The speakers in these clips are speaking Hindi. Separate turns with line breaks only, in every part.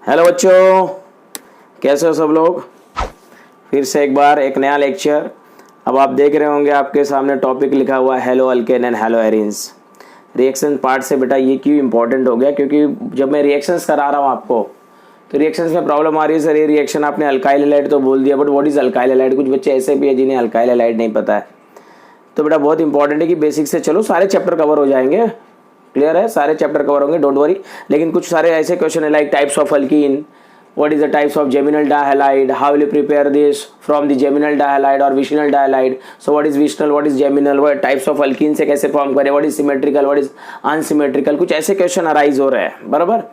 हेलो बच्चों, कैसे हो सब लोग। फिर से एक बार एक नया लेक्चर। अब आप देख रहे होंगे आपके सामने टॉपिक लिखा हुआ है hello alkane and hello arenes. Reaction part से बेटा ये क्यों इंपॉर्टेंट हो गया, क्योंकि जब मैं रिएक्शंस करा रहा हूँ आपको तो रिएक्शंस में प्रॉब्लम आ रही है। सर ये रिएक्शन आपने अल्काइल हैलाइड तो बोल दिया, but what is alkyl halide. कुछ बच्चे ऐसे भी है जिन्हें अल्काइल हैलाइड नहीं पता है। तो बेटा बहुत इंपॉर्टेंट है कि बेसिक से चलो सारे चैप्टर कवर हो जाएंगे। क्लियर है, सारे चैप्टर कवर होंगे, डोंट वरी। लेकिन कुछ सारे ऐसे क्वेश्चन है like types of alkyne, what is the types of geminal dihalide, how will you prepare this from the geminal dihalide or vicinal dihalide. So what is vicinal, what is geminal, what types of alkene से कैसे फॉर्म करें, what is symmetrical, what is unsymmetrical, कुछ ऐसे क्वेश्चन अराइज हो रहे हैं बराबर।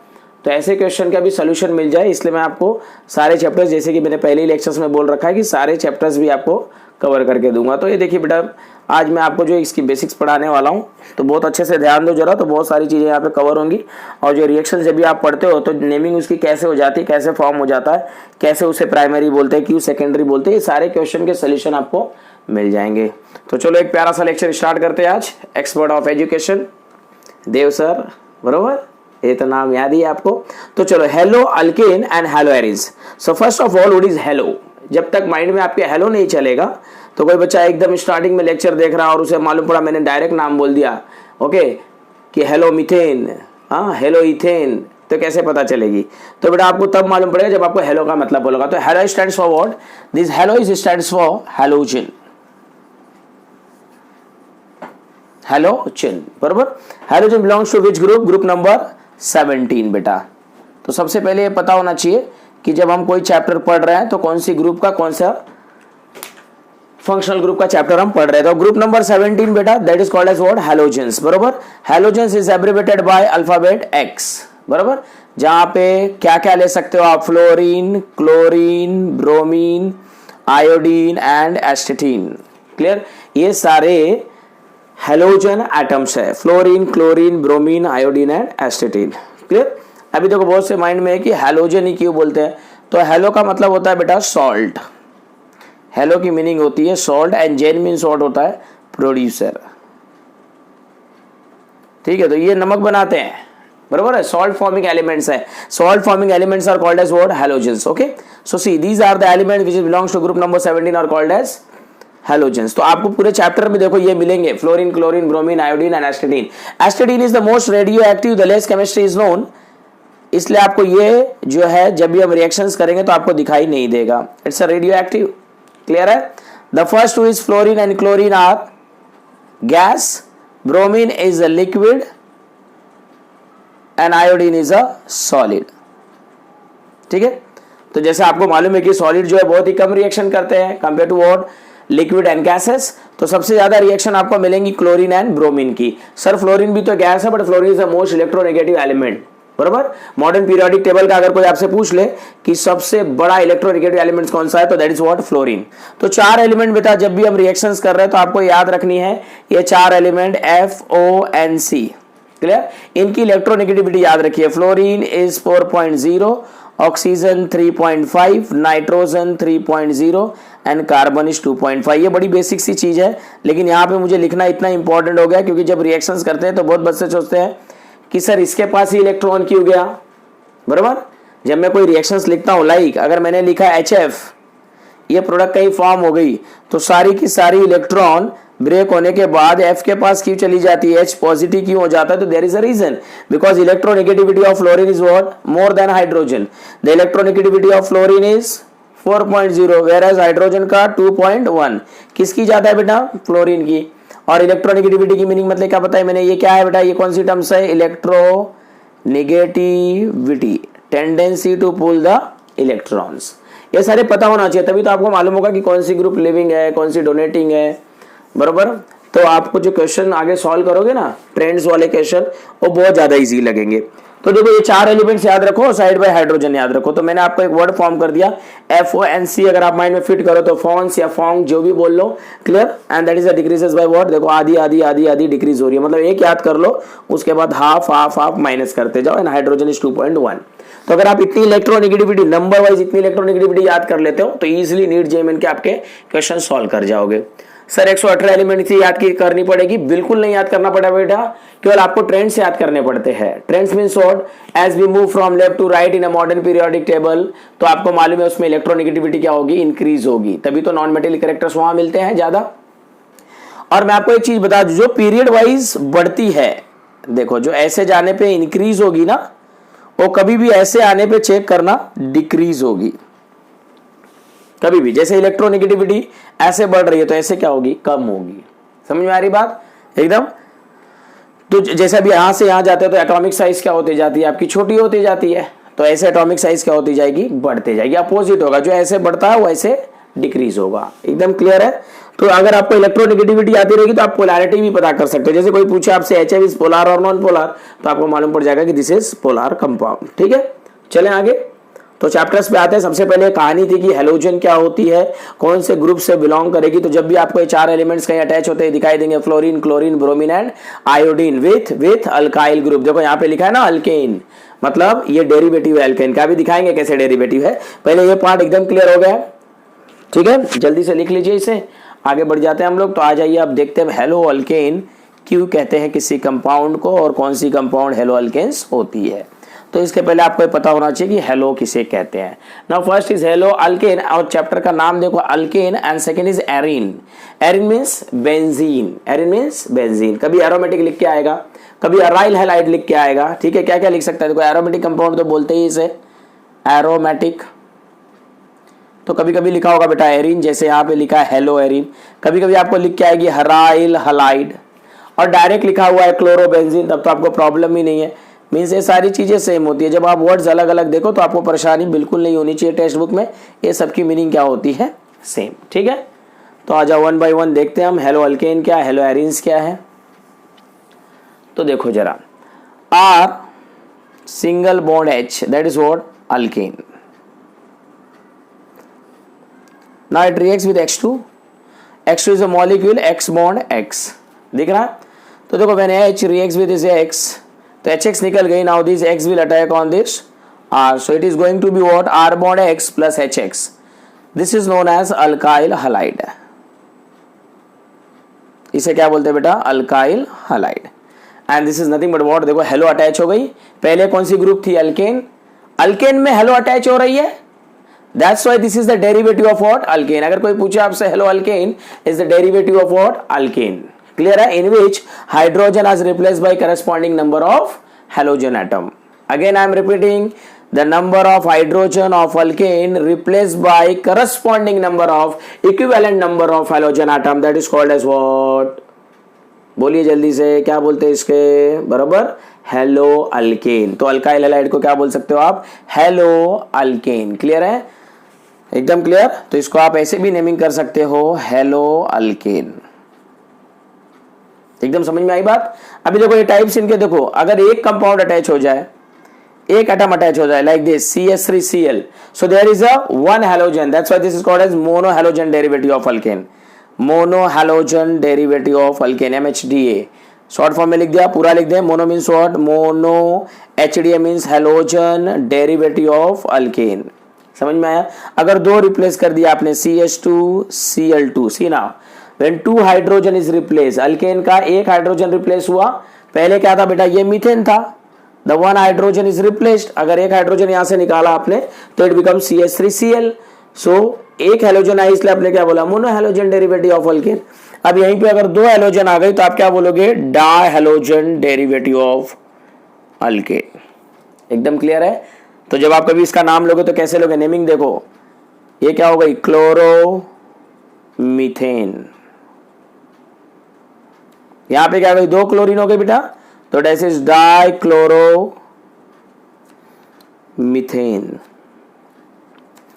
तो ऐसे क्वेश्चन का भी सोल्यूशन मिल जाए, इसलिए मैं आपको सारे चैप्टर्स, जैसे कि मैंने पहले ही लेक्चर्स में बोल रखा है कि सारे चैप्टर्स भी आपको कवर करके दूंगा। तो ये देखिए बेटा, आज मैं आपको जो इसकी बेसिक्स पढ़ाने वाला हूँ तो बहुत अच्छे से ध्यान दो जरा, तो बहुत सारी चीज़ें यहाँ पे कवर होंगी। और जो रिएक्शन जब भी आप पढ़ते हो तो नेमिंग उसकी कैसे हो जाती है, कैसे फॉर्म हो जाता है, कैसे उसे प्राइमरी बोलते हैं, क्यों सेकेंडरी बोलते हैं, ये सारे क्वेश्चन के सोल्यूशन आपको मिल जाएंगे। तो चलो एक प्यारा सा लेक्चर स्टार्ट करते हैं आज। Expert of education Dev sir, बरोबर, ये तो नाम याद ही है आपको। तो चलो, hello alkane and hello arenes. So first of all what is hello. जब तक माइंड में आपके हेलो नहीं चलेगा तो कोई बच्चा एकदम स्टार्टिंग में लेक्चर देख रहा और उसे मालूम पड़ा मैंने डायरेक्ट नाम बोल दिया ओके कि हेलो मीथेन, हाँ हेलो इथेन, तो कैसे पता चलेगी। तो बेटा आपको तब मालूम पड़ेगा जब आपको हेलो का मतलब बोलेगा। तो hello stands for what, this hello is stands for halogen, halogen बराबर। Halogen belongs to which group, group number 17 बेटा। तो सबसे पहले ये पता होना चाहिए कि जब हम कोई चैप्टर पढ़ रहे हैं तो कौन सी ग्रुप का, कौन सा फंक्शनल ग्रुप का चैप्टर हम पढ़ रहे हैं। तो ग्रुप नंबर 17 बेटा, that is called as what, halogens बराबर। Halogens is abbreviated by alphabet X बराबर। जहां पे क्या क्या ले सकते हो आप, fluorine, chlorine, bromine, iodine and astatine. Clear, ये सारे हैलोजन एटम्स है, fluorine, chlorine, bromine, iodine and astatine. Clear. अभी देखो बहुत से माइंड में है कि हैलोजन ही क्यों बोलते हैं। तो हेलो का मतलब होता है बेटा सॉल्ट। हेलो की मीनिंग होती है salt and gen means what होता है, प्रोड्यूसर। ठीक है, तो ये नमक बनाते हैं बराबर है, सॉल्ट फॉर्मिंग एलिमेंट्स है। Salt forming elements are called as what, halogens. Okay, so see these are the element which belongs to group number 17 are called as halogens. तो आपको पूरे चैप्टर में देखो ये मिलेंगे, fluorine, chlorine, bromine, iodine and astatine. Astatine is the most radioactive, the less chemistry is known. इसलिए आपको ये जो है जब भी हम रिएक्शंस करेंगे तो आपको दिखाई नहीं देगा, it's a radio active. Clear है। The first two is fluorine and chlorine are gas, bromine is a liquid and iodine is a solid. ठीक है, तो जैसे आपको मालूम है कि सॉलिड जो है बहुत ही कम रिएक्शन करते हैं compare to what, liquid and gases. तो सबसे ज्यादा रिएक्शन आपको मिलेंगी क्लोरीन एंड ब्रोमीन की। सर फ्लोरीन भी तो गैस है, but fluorine is the most electronegative element बराबर। मॉडर्न पीरियोडिक टेबल का अगर कोई आपसे पूछ ले कि सबसे बड़ा इलेक्ट्रोनेगेटिव एलिमेंट कौन सा है, तो दैट इज व्हाट, फ्लोरीन। तो चार एलिमेंट बेटा जब भी हम रिएक्शंस कर रहे हैं तो आपको याद रखनी है ये चार एलिमेंट FONC। क्लियर, इनकी इलेक्ट्रोनेगेटिविटी याद रखिए। Fluorine is 4.0, oxygen 3.5, nitrogen 3.0 and carbon is 2.5। ये बड़ी बेसिक सी चीज है, लेकिन यहाँ पे मुझे लिखना इतना इंपॉर्टेंट हो गया क्योंकि जब रिएक्शंस करते हैं तो बहुत बच्चे सोचते हैं कि सर इसके पास ही इलेक्ट्रॉन क्यों गया बराबर। जब मैं कोई रिएक्शंस लिखता हूं, लाइक अगर मैंने लिखा HF, ये प्रोडक्ट कहीं फॉर्म हो गई तो सारी की सारी इलेक्ट्रॉन ब्रेक होने के बाद F के पास क्यों चली जाती है, H पॉजिटिव क्यों हो जाता है। तो there is a reason, because electronegativity of fluorine is what, more than hydrogen. The electronegativity of fluorine is 4.0 whereas hydrogen का 2.1। किसकी ज्यादा है बेटा, फ्लोरीन की। और इलेक्ट्रोनेगेटिविटी की मीनिंग मतलब क्या पता है मैंने, ये क्या है बेटा, ये कौन सी टर्म्स है, electronegativity, tendency to pull the electrons. ये सारे पता होना चाहिए, तभी तो आपको मालूम होगा कि कौन सी ग्रुप लिविंग है, कौन सी डोनेटिंग है बरोबर। तो आपको जो क्वेश्चन आगे सॉल्व करोगे ना, ट्रेंड्स वाले क्वेश्चन, वो बहुत ज्यादा इजी लगेंगे। तो देखो ये चार एलिमेंट्स याद रखो, साइड बाय हाइड्रोजन याद रखो। तो मैंने आपको एक वर्ड फॉर्म कर दिया FONC, अगर आप माइंड में फिट करो तो फॉन्स या फॉन्ग जो भी बोल लो। Clear, and that is a decreases by what, देखो आधी आधी आधी आधी डिक्रीज हो रही है, मतलब एक याद कर लो, उसके बाद हाफ हाफ हाफ माइनस करते जाओ, एंड हाइड्रोजन इज 2.1। तो अगर आप इतनी इलेक्ट्रोनेगेटिविटी नंबर वाइज इतनी इलेक्ट्रोनेगेटिविटी याद कर लेते हो तो इजीली नीट जेईई के आपके क्वेश्चन सॉल्व कर जाओगे। सर 118 एलिमेंट से याद की करनी पड़ेगी, बिल्कुल नहीं याद करना पड़ेगा बेटा, केवल आपको ट्रेंड से याद करने पड़ते हैं। Trends means what, as we move from left to right in a modern periodic table, तो आपको मालूम है उसमें इलेक्ट्रोनेगेटिविटी क्या होगी, इंक्रीज होगी, तभी तो नॉन मेटेलिक कैरेक्टर्स वहां मिलते हैं ज्यादा। और मैं आपको एक चीज बता दूं, जो पीरियड वाइज बढ़ती है, देखो जो ऐसे जाने पे इंक्रीज होगी ना, वो कभी भी ऐसे आने पे चेक करना डिक्रीज होगी, कभी भी। जैसे इलेक्ट्रोनेगेटिविटी ऐसे बढ़ रही है तो ऐसे क्या होगी, कम होगी। समझ में आ रही बात एकदम। तो जैसे अभी यहां से यहां जाते हैं तो एटॉमिक साइज क्या होती जाती है आपकी, छोटी होती जाती है, तो ऐसे एटॉमिक साइज क्या होती जाएगी, बढ़ते जाएगी। अपोजिट होगा, जो ऐसे बढ़ता है वो ऐसे डिक्रीज होगा। एकदम क्लियर है। तो अगर आपको इलेक्ट्रोनेगेटिविटी आती रहेगी तो आप पोलैरिटी भी पता कर सकते हो। जैसे कोई पूछे आपसे HF इज पोलर और नॉन पोलर, तो आपको मालूम पड़ जाएगा कि दिस इज पोलर कंपाउंड। ठीक है, चलें आगे। तो चैप्टर्स पे आते हैं। सबसे पहले कहानी थी कि हेलोजन क्या होती है, कौन से ग्रुप से बिलोंग करेगी। तो जब भी आपको ये 4 एलिमेंट्स कहीं अटैच होते हैं दिखाई देंगे, fluorine, chlorine, bromine and iodine with alkyl group. देखो यहाँ पे लिखा है ना अल्केन, मतलब ये डेरिवेटिव है अल्केन का, भी दिखाएंगे कैसे डेरिवेटिव है। पहले ये पार्ट एकदम क्लियर हो गया, ठीक है, जल्दी से लिख लीजिए इसे, आगे बढ़ जाते हैं हम लोग। तो आ जाइए, अब देखते हैं हेलो अल्केन क्यों कहते हैं किसी कंपाउंड को, और कौन सी कंपाउंड हेलो अल्केन्स होती है। तो इसके पहले आपको पता होना चाहिए कि हेलो किसे कहते हैं। Now first is hello alkane, और चैप्टर का नाम देखो alkane, and second is arene. Arene means benzene, arene means benzene. कभी एरोमेटिक लिख के आएगा, कभी अराइल हैलाइड लिख के आएगा। ठीक है, क्या क्या लिख सकता है, देखो एरोमेटिक कंपाउंड तो बोलते ही इसे एरोमेटिक, तो कभी कभी लिखा होगा बेटा एरीन, जैसे यहाँ पे लिखा है हेलो एरीन। कभी कभी आपको लिख के आएगी हराइल हलाइड, और डायरेक्ट लिखा हुआ है क्लोरोबेंजीन, तब तो आपको प्रॉब्लम ही नहीं है। मीन्स ये सारी चीजें सेम होती है। जब आप वर्ड्स अलग अलग देखो तो आपको परेशानी बिल्कुल नहीं होनी चाहिए टेक्स्ट बुक में, ये सबकी मीनिंग क्या होती है, सेम। ठीक है, तो आ जाओ 1 बाय 1 देखते हैं हम। हेलो अल्केन क्या है, हेलो एरीन्स क्या है। तो देखो जरा, R single bond H, that is what, alkane. Now it reacts with X2. X2 is a molecule, X bond X. दिख रहा है। तो देखो when H reacts with this X, तो HX निकल गई। Now this X will attack on this R. So it is going to be what, R bond X plus HX. This is known as alkyl halide. इसे क्या बोलते हैं बेटा, alkyl halide. And this is nothing but what, देखो हेलो अटैच हो गई। पहले कौन सी ग्रुप थी, अल्केन, अल्केन में हेलो अटैच हो रही है, That's why this is the derivative of what, alkane. अगर कोई पूछे आपसे hello alkane is the derivative of what, alkane. Clear है, in which hydrogen is replaced by corresponding number of halogen atom. Again I am repeating, the number of hydrogen of alkane replaced by corresponding number of equivalent number of halogen atom, that is called as what, बोलिए जल्दी से, क्या बोलते हैं इसके, बराबर हेलो अल्केन। तो अल्काइल हैलाइड को क्या बोल सकते हो आप, हेलो अल्केन। क्लियर है, एकदम क्लियर। तो इसको आप ऐसे भी नेमिंग कर सकते हो, हेलो अल्केन। एकदम समझ में आई बात। अभी देखो ये टाइप्स इनके, देखो अगर एक कंपाउंड अटैच हो जाए, एक एटम अटैच हो जाए like this CH3Cl, so there is a one halogen, that's why this is called as mono halogen derivative of alkane. Mono halogen derivative of alkane, MHDA short form में लिख दिया, पूरा लिख दे। Mono means what, mono, HDA means halogen derivative of alkane. समझ में आया। अगर दो रिप्लेस कर दिया आपने CH2Cl2, सी ना, when 2 hydrogen is replace, alkane का एक हाइड्रोजन रिप्लेस हुआ। पहले क्या था बेटा, ये मीथेन था, द 1 हाइड्रोजन इज रिप्लेस्ड। अगर एक हाइड्रोजन यहां से निकाला आपने तो इट बिकम CH3Cl। सो एक हेलोजन आई, इसलिए आपने क्या बोला, mono halogen derivative of alkane. अब यहीं पे अगर 2 हेलोजन आ गई तो आप क्या बोलोगे, die halogen derivative of alkane. एकदम क्लियर है। तो जब आप कभी इसका नाम लोगे तो कैसे लोगे, नेमिंग देखो, ये क्या हो गई, क्लोरो मीथेन। यहां पे क्या हो गई, 2 क्लोरीन हो गए बेटा, तो this is die chloro methane.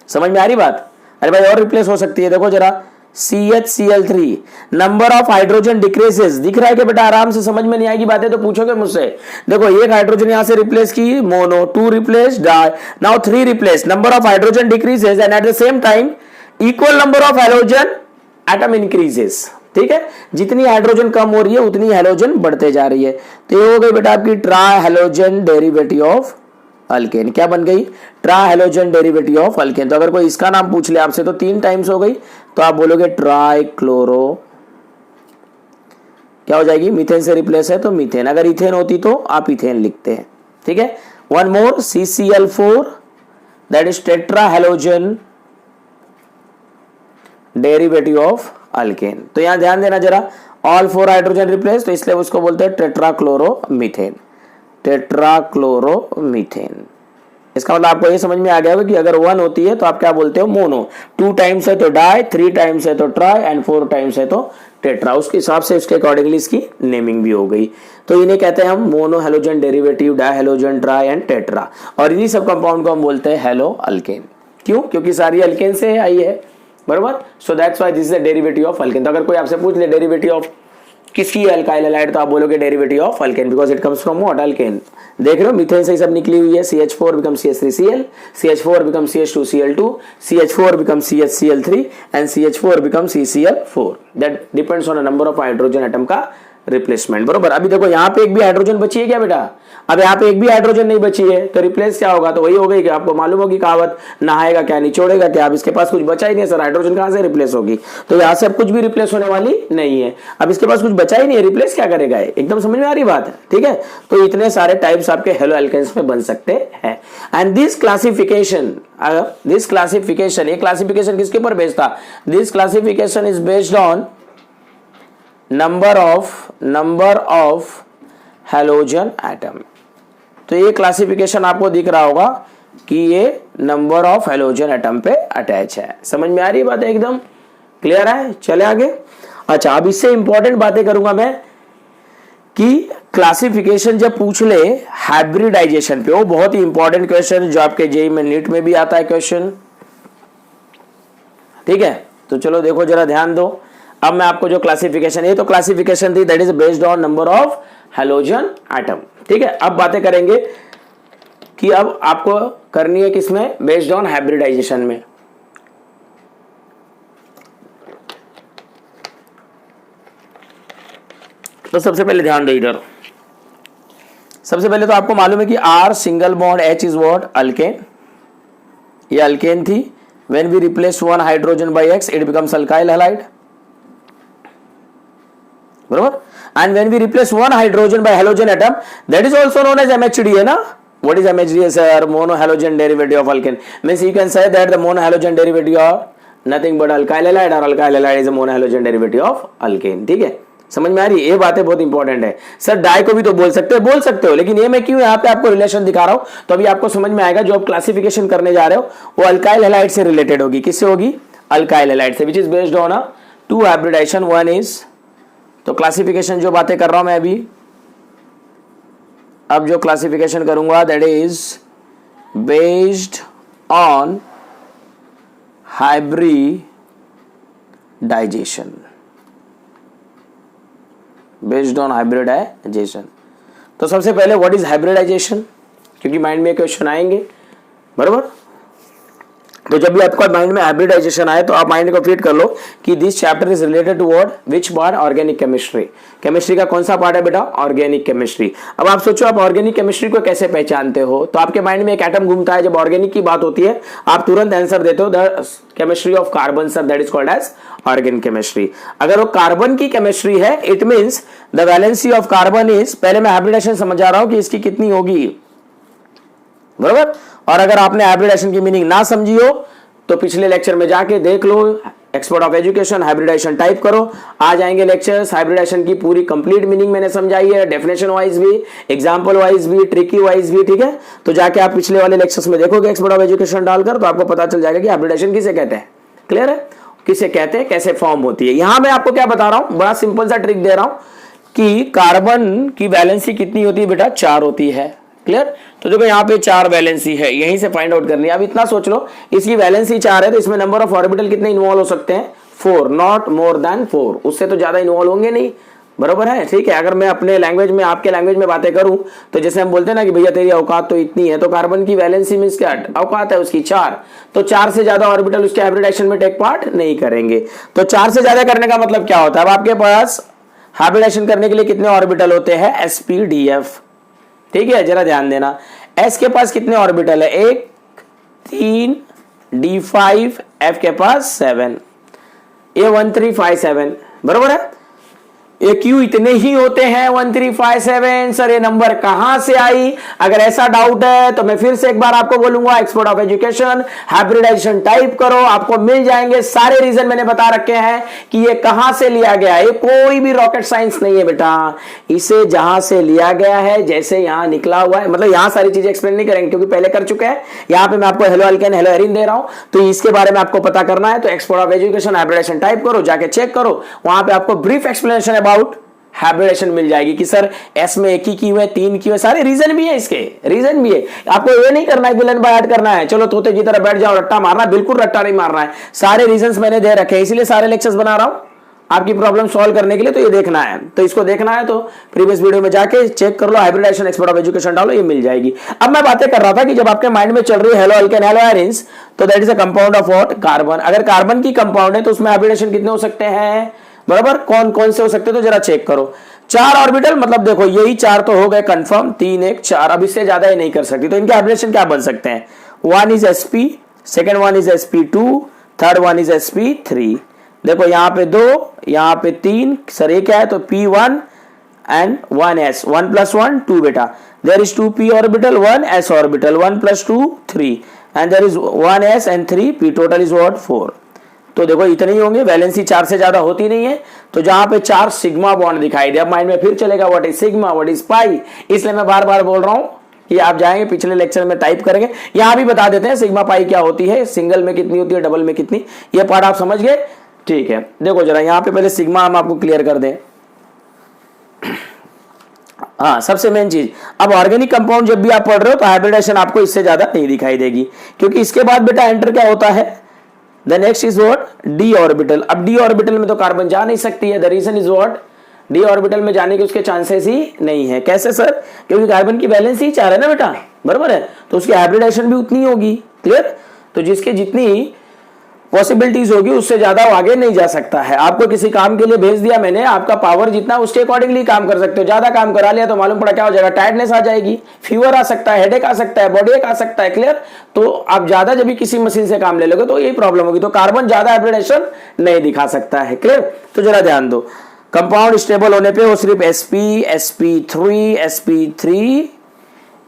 समझ में आ रही बात। अरे भाई और रिप्लेस हो सकती है, देखो जरा, CHCl3, number of hydrogen decreases. दिख रहा है कि बेटा, आराम से, समझ में नहीं आएगी बातें तो पूछोगे मुझसे। देखो एक हाइड्रोजन यहां से रिप्लेस की, mono, 2 replace di, now 3 replace, number of hydrogen decreases and at the same time equal number of halogen atom increases. ठीक है, जितनी हाइड्रोजन कम हो रही है उतनी हैलोजन बढ़ते जा रही है। तो ये हो गई बेटा आपकी try halogen derivative of alkane. क्या बन गई, try halogen derivative of alkane. तो अगर कोई इसका नाम पूछ ले आपसे तो 3 टाइम्स हो गई, तो आप बोलोगे ट्राई क्लोरो क्या हो जाएगी, मीथेन से रिप्लेस है तो मीथेन, अगर इथेन होती तो आप इथेन लिखते हैं, ठीक है। One more CCl4 that is tetra halogen derivative of alkane. तो यहां ध्यान देना जरा, ऑल 4 हाइड्रोजन रिप्लेस, तो इसलिए उसको बोलते हैं टेट्राक्लोरोमीथेन, टेट्राक्लोरोमीथेन। इसका मतलब आपको ये समझ में आ गया होगा कि अगर 1 होती है तो आप क्या बोलते हो, मोनो, 2 टाइम्स है तो डाई, 3 टाइम्स है तो ट्राई एंड 4 टाइम्स है तो टेट्रा। उसके हिसाब से उसके अकॉर्डिंगली इसकी नेमिंग भी हो गई। तो इन्हें कहते हैं हम mono halogen derivative, die halogen, try and tetra. और इन्हीं सब कंपाउंड को हम बोलते हैं हेलो अल्केन। क्यों? क्योंकि सारी अल्केन से आई है, बरोबर। So that's why this is the derivative of alkane. तो अगर कोई आपसे पूछ ले डेरिवेटिव ऑफ किसकी अल्काइल हैलाइड, तो आप बोलोगे derivative of alkane, because it comes from what, alkane. देख रहे हो मीथेन से ही सब निकली हुई है। CH4 becomes CH3Cl, CH4 becomes CH2Cl2, CH4 becomes CHCl3 and CH4 becomes CCl4. That depends on a number of hydrogen atom का रिप्लेसमेंट, बरोबर। अभी देखो यहाँ पे एक भी हाइड्रोजन बची है क्या बेटा? अब यहाँ पे एक भी हाइड्रोजन नहीं बची है, तो रिप्लेस क्या होगा? तो वही हो गई कि आपको मालूम होगी कहावत, नहाएगा क्या निचोड़ेगा क्या। अब इसके पास कुछ बचा ही नहीं है सर, हाइड्रोजन कहाँ से रिप्लेस होगी? तो यहाँ से अब कुछ भी रिप्लेस होने वाली नहीं है। अब इसके पास कुछ बचा ही नहीं है, रिप्लेस क्या करेगा? एकदम समझ में आ रही बात है, ठीक है। तो इतने सारे टाइप्स आपके हेलो एल्केन्स में बन सकते हैं। एंड दिस क्लासिफिकेशन, ये क्लासिफिकेशन किसके ऊपर बेस्ड था? This classification is based on number of halogen atom. तो ये क्लासिफिकेशन आपको दिख रहा होगा कि ये नंबर ऑफ हैलोजन एटम पे अटैच है। समझ में आ रही बात है? एकदम क्लियर है। चले आगे। अच्छा, अब इससे इंपॉर्टेंट बातें करूंगा मैं कि क्लासिफिकेशन जब पूछ ले हाइब्रिडाइजेशन पे, वो बहुत ही इंपॉर्टेंट क्वेश्चन जो आपके जेईई में, नीट में भी आता है क्वेश्चन, ठीक है। तो चलो देखो जरा ध्यान दो। अब मैं आपको जो क्लासिफिकेशन, ये तो क्लासिफिकेशन थी that is based on number of halogen atom, ठीक है। अब बातें करेंगे कि अब आपको करनी है किसमें, बेस्ड ऑन हाइब्रिडाइजेशन में। तो सबसे पहले ध्यान दो इधर, सबसे पहले तो आपको मालूम है कि R single bond H is what, alkane. ये अल्केन थी। When we replace one hydrogen by X it becomes alkyl halide, बरोबर। And when we replace one hydrogen by halogen atom that is also known as MHD, है ना। What is MHD sir? Mono halogen derivative of alkane. Means you can say that the mono halogen derivative of nothing but alkyl halide, और alkyl halide is a mono halogen derivative of alkane, ठीक है। समझ में आ रही है? ये बातें बहुत इंपॉर्टेंट है सर। डाई को भी तो बोल सकते हो, लेकिन ये मैं क्यों यहाँ पे आपको रिलेशन दिखा रहा हूं, तो अभी आपको समझ में आएगा। जो आप क्लासिफिकेशन करने जा रहे हो वो अल्काइल हैलाइड से रिलेटेड होगी। किससे होगी? अल्काइल हैलाइड से, which is based on to hybridization. One is, तो क्लासिफिकेशन जो बातें कर रहा हूं मैं अभी, अब जो क्लासिफिकेशन करूंगा that is based on hybridization, based on hybridization. तो सबसे पहले व्हाट इज हाइब्रिडाइजेशन, क्योंकि माइंड में क्वेश्चन आएंगे, बराबर। तो जब भी आपका माइंड में हाइब्रिडाइजेशन आए तो आप माइंड को फीड कर लो कि this chapter is related to what, which part, organic chemistry. Chemistry का कौन सा पार्ट है बेटा? Organic chemistry. अब आप सोचो आप ऑर्गेनिक केमिस्ट्री को कैसे पहचानते हो, तो आपके माइंड में एक एटम घूमता है। जब ऑर्गेनिक की बात होती है आप तुरंत आंसर देते हो the chemistry of carbon sir, that is called as organic chemistry. अगर वो कार्बन की केमिस्ट्री है it means the valency of carbon is, पहले मैं हाइब्रिडाइजेशन समझा रहा हूं कि इसकी कितनी होगी, बराबर। और अगर आपने हाइब्रिडाइजेशन की मीनिंग ना समझी हो तो पिछले लेक्चर में जाके देख लो, expert of education hybridization type करो, आ जाएंगे लेक्चर्स। हाइब्रिडाइजेशन की पूरी कंप्लीट मीनिंग मैंने समझाई है, डेफिनेशन वाइज भी, एग्जांपल वाइज भी, ट्रिकी वाइज भी, ठीक है। तो जाके आप पिछले वाले लेक्चर्स में देखोगे एक्सपर्ट ऑफ एजुकेशन डालकर, तो आपको पता चल जाएगा कि हाइब्रिडाइजेशन किसे कहते हैं। क्लियर है? किसे कहते हैं, कैसे फॉर्म होती है। यहां मैं आपको क्या बता रहा हूं, बड़ा सिंपल सा ट्रिक दे रहा हूं कि कार्बन की वैलेंसी कितनी होती है बेटा? 4 होती है। क्लियर? तो देखो यहाँ पे 4 वैलेंसी है, यहीं से फाइंड आउट करनी है। अब इतना सोच लो, इसकी वैलेंसी 4 है तो इसमें नंबर ऑफ ऑर्बिटल कितने इन्वॉल्व हो सकते हैं? 4, नॉट मोर देन 4। उससे तो ज्यादा इन्वॉल्व होंगे नहीं, बरोबर है, ठीक है। अगर मैं अपने लैंग्वेज में, आपके लैंग्वेज में बातें करूं तो जैसे हम बोलते हैं ना कि भैया तेरी औकात तो इतनी है, तो कार्बन की वैलेंसी मींस क्या औकात है उसकी? 4। तो 4 से ज्यादा ऑर्बिटल उसके हाइब्रिडाइजेशन में टेक पार्ट नहीं करेंगे। तो 4 से ज्यादा करने का मतलब क्या होता है? अब आपके पास हाइब्रिडाइजेशन करने के लिए कितने ऑर्बिटल होते हैं? sp-df, ठीक है। जरा ध्यान देना, s के पास कितने ऑर्बिटल है? 1, 3, d5, f के पास 7, ये 1, 3, 5, 7, बरोबर है। ये क्यों इतने ही होते हैं 1357 सर, ये नंबर कहां से आई? अगर ऐसा डाउट है तो मैं फिर से एक बार आपको बोलूंगा, expert of education hybridization type करो, आपको मिल जाएंगे सारे रीजन मैंने बता रखे हैं कि ये कहां से लिया गया। ये कोई भी रॉकेट साइंस नहीं है बेटा, इसे जहां से लिया गया है जैसे यहां निकला हुआ है, मतलब यहां सारी चीजें एक्सप्लेन नहीं करेंगे क्योंकि पहले कर चुके हैं। यहां पे मैं आपको हेलो अल्केन हेलो एरिन दे रहा हूं, तो इसके बारे में आपको पता करना है तो expert of education hybridization type करो, जाके चेक करो, वहां पे आपको ब्रीफ एक्सप्लेनेशन अबाउट हाइब्रिडेशन मिल जाएगी कि सर एस में एक ही क्यों है, 3 क्यों है, सारे रीजन भी है, इसके रीजन भी है। आपको ये नहीं करना है विलन बाय ऐड करना है, चलो तोते की तरह बैठ जाओ रट्टा मारना, बिल्कुल रट्टा नहीं मारना है। सारे रीजंस मैंने दे रखे हैं, इसीलिए सारे लेक्चर्स बना रहा हूं आपकी प्रॉब्लम सॉल्व करने के लिए। तो ये देखना है, तो इसको देखना है तो प्रीवियस वीडियो में जाके चेक कर लो, हाइब्रिडाइजेशन एक्सपर्ट ऑफ एजुकेशन डालो, ये मिल जाएगी। अब मैं बातें कर रहा था कि जब आपके माइंड में चल रही है हेलो अल्केन हेलो एरिन्स, तो that is a compound of what? Carbon. अगर कार्बन की कंपाउंड है तो उसमें हाइब्रिडेशन कितने हो सकते हैं? बराबर, कौन कौन से हो सकते हैं तो जरा चेक करो। 4 ऑर्बिटल, मतलब देखो यही 4 तो हो गए कंफर्म, 3 1 4, अब इससे ज्यादा ही नहीं कर सकती। तो इनके हाइब्रिडेशन क्या बन सकते हैं? 1 is sp, second 1 is sp2, third 1 is sp3। देखो यहाँ पे 2, यहाँ पे 3, सर ये क्या है? तो p1 एंड 1s, 1 + 1 2 बेटा, there is 2p orbital 1s orbital, 1 + 2 3 and there is 1s and 3p, total is what? 4। तो देखो इतने ही होंगे, वैलेंसी 4 से ज्यादा होती नहीं है। तो जहां पे 4 सिग्मा बॉन्ड दिखाई दे, अब माइंड में फिर चलेगा what is sigma, what is pi, इसलिए मैं बार बार बोल रहा हूं कि आप जाएंगे पिछले लेक्चर में टाइप करेंगे, यहां भी बता देते हैं सिग्मा पाई क्या होती है, सिंगल में कितनी होती है, डबल में कितनी, ये पार्ट आप समझ गए? ठीक है, देखो जरा यहाँ पे पहले सिग्मा हम आपको क्लियर कर दें। हाँ, सबसे मेन चीज, अब ऑर्गेनिक कंपाउंड जब भी आप पढ़ रहे हो तो हाइब्रिडेशन आपको इससे ज्यादा नहीं दिखाई देगी, क्योंकि इसके बाद बेटा एंटर क्या होता है? The next is what? D orbital. अब डी ऑर्बिटल में तो कार्बन जा नहीं सकती है, the reason is what? D orbital में जाने के उसके चांसेस ही नहीं है। कैसे सर? क्योंकि कार्बन की वैलेंस ही 4 है ना बेटा, बराबर है, तो उसकी हाइब्रिडेशन भी उतनी होगी। क्लियर? तो जिसके जितनी पॉसिबिलिटीज होगी उससे ज्यादा वो आगे नहीं जा सकता है। आपको किसी काम के लिए भेज दिया मैंने, आपका पावर जितना उसके अकॉर्डिंगली काम कर सकते हो, ज्यादा काम करा लिया तो मालूम पड़ा क्या हो जाएगा? टायर्डनेस आ जाएगी, फीवर आ सकता है, हेडेक आ सकता है, बॉडी एक आ सकता है। क्लियर? तो आप ज्यादा जब भी किसी मशीन से काम ले लोगे तो यही प्रॉब्लम होगी। तो कार्बन ज्यादा हाइब्रिडेशन नहीं दिखा सकता है। क्लियर? तो जरा ध्यान दो, कंपाउंड स्टेबल होने पे वो सिर्फ sp, sp3, sp3,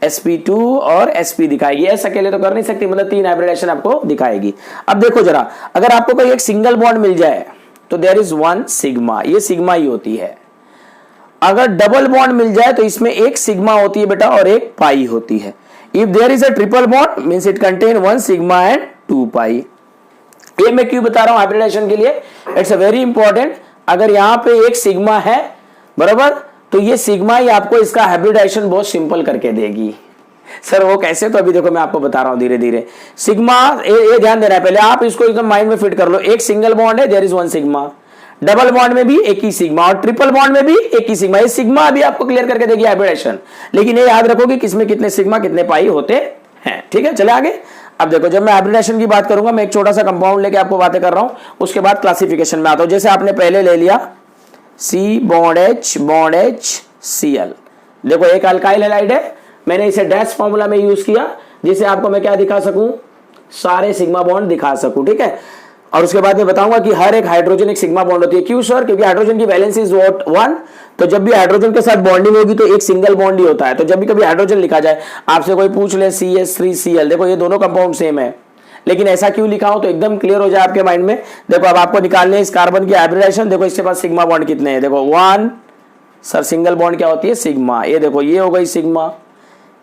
sp2 और sp दिखाएगी, एस अकेले तो कर नहीं सकती, मतलब 3 हाइब्रिडेशन आपको दिखाएगी। अब देखो जरा, अगर आपको कोई एक सिंगल बॉन्ड मिल जाए तो देयर इज 1 सिग्मा, ये सिग्मा ही होती है। अगर डबल बॉन्ड मिल जाए तो इसमें एक सिग्मा होती है बेटा और एक पाई होती है। If there is a triple bond means it contain 1 sigma and 2 pi. ये मैं क्यों बता रहा हूं हाइब्रिडेशन के लिए? It's a very important. अगर यहां पे एक सिग्मा है, बराबर, तो ये सिग्मा ही आपको इसका हाइब्रिडाइजेशन बहुत सिंपल करके देगी। सर वो कैसे? तो अभी देखो मैं आपको बता रहा हूं धीरे धीरे। सिग्मा, ये ध्यान देना है पहले, आप इसको एकदम माइंड में फिट कर लो। एक सिंगल बॉन्ड है, there is 1 sigma, double bond में भी एक ही सिग्मा और ट्रिपल बॉन्ड में भी एक ही सिग्मा। ये सिग्मा अभी आपको क्लियर करके देगी हाइब्रिडाइजेशन, लेकिन ये याद रखो कि किसमें कितने सिग्मा कितने पाई होते हैं। ठीक है, चले आगे। अब देखो, जब मैं हाइब्रिडाइजेशन की बात करूंगा, मैं एक छोटा सा कंपाउंड लेके आपको बातें कर रहा हूं, उसके बाद क्लासिफिकेशन में आता हूं। जैसे आपने पहले ले लिया C बॉन्ड H Cl, देखो एक अल्काइल हैलाइड है, मैंने इसे डैश फॉर्मूला में यूज किया जिसे आपको मैं क्या दिखा सकूं? सारे सिग्मा बॉन्ड दिखा सकूं। ठीक है, और उसके बाद मैं बताऊंगा कि हर एक हाइड्रोजन एक सिग्मा बॉन्ड होती है। क्यों सर? क्योंकि हाइड्रोजन की वैलेंसी इज व्हाट? 1, तो जब भी हाइड्रोजन के साथ बॉन्डिंग होगी तो एक सिंगल बॉन्ड ही होता है। तो जब भी कभी हाइड्रोजन लिखा जाए, आपसे कोई पूछ ले CH3Cl, देखो ये दोनों कंपाउंड सेम है, लेकिन ऐसा क्यों लिखा हो तो एकदम क्लियर हो जाए आपके माइंड में। देखो अब आपको निकालने है इस कार्बन की हाइब्रिडाइजेशन। देखो इसके पास सिग्मा बॉन्ड कितने हैं? देखो 1, सर सिंगल बॉन्ड क्या होती है? सिग्मा। ये देखो ये हो गई सिग्मा,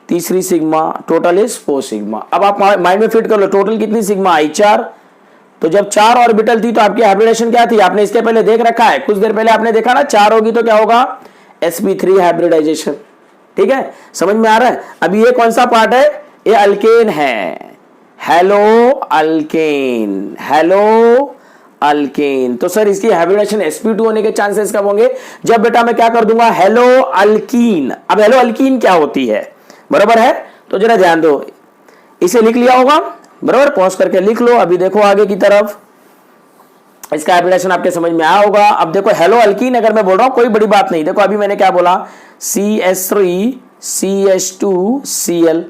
तीसरी सिग्मा, टोटल इज 4 सिग्मा। अब आप माइंड में फिट कर लो, टोटल कितनी सिग्मा आई? 4। तो जब 4 ऑर्बिटल थी तो आपकी हाइब्रिडेशन क्या थी? आपने इसके पहले देख रखा है, कुछ देर पहले आपने देखा ना, 4 होगी तो क्या होगा? sp3 hybridisation. ठीक है, समझ में आ रहा है? अभी ये कौन सा पार्ट है? ये अल्केन है, हेलो अल्केन, हेलो अल्केन। तो सर इसकी हाइब्रिडेशन sp2 होने के चांसेस कब होंगे? जब बेटा मैं क्या कर दूंगा? Hello alkyne. अब हेलो अल्कीन क्या होती है? बराबर है, तो जरा ध्यान दो, इसे लिख लिया होगा, बराबर, पॉज करके लिख लो। अभी देखो आगे की तरफ, इसका हाइब्रिडेशन आपके समझ में आया होगा। अब देखो हेलो अल्कीन अगर मैं बोल रहा हूं कोई बड़ी बात नहीं, देखो अभी मैंने क्या बोला? CH3 CH2 Cl,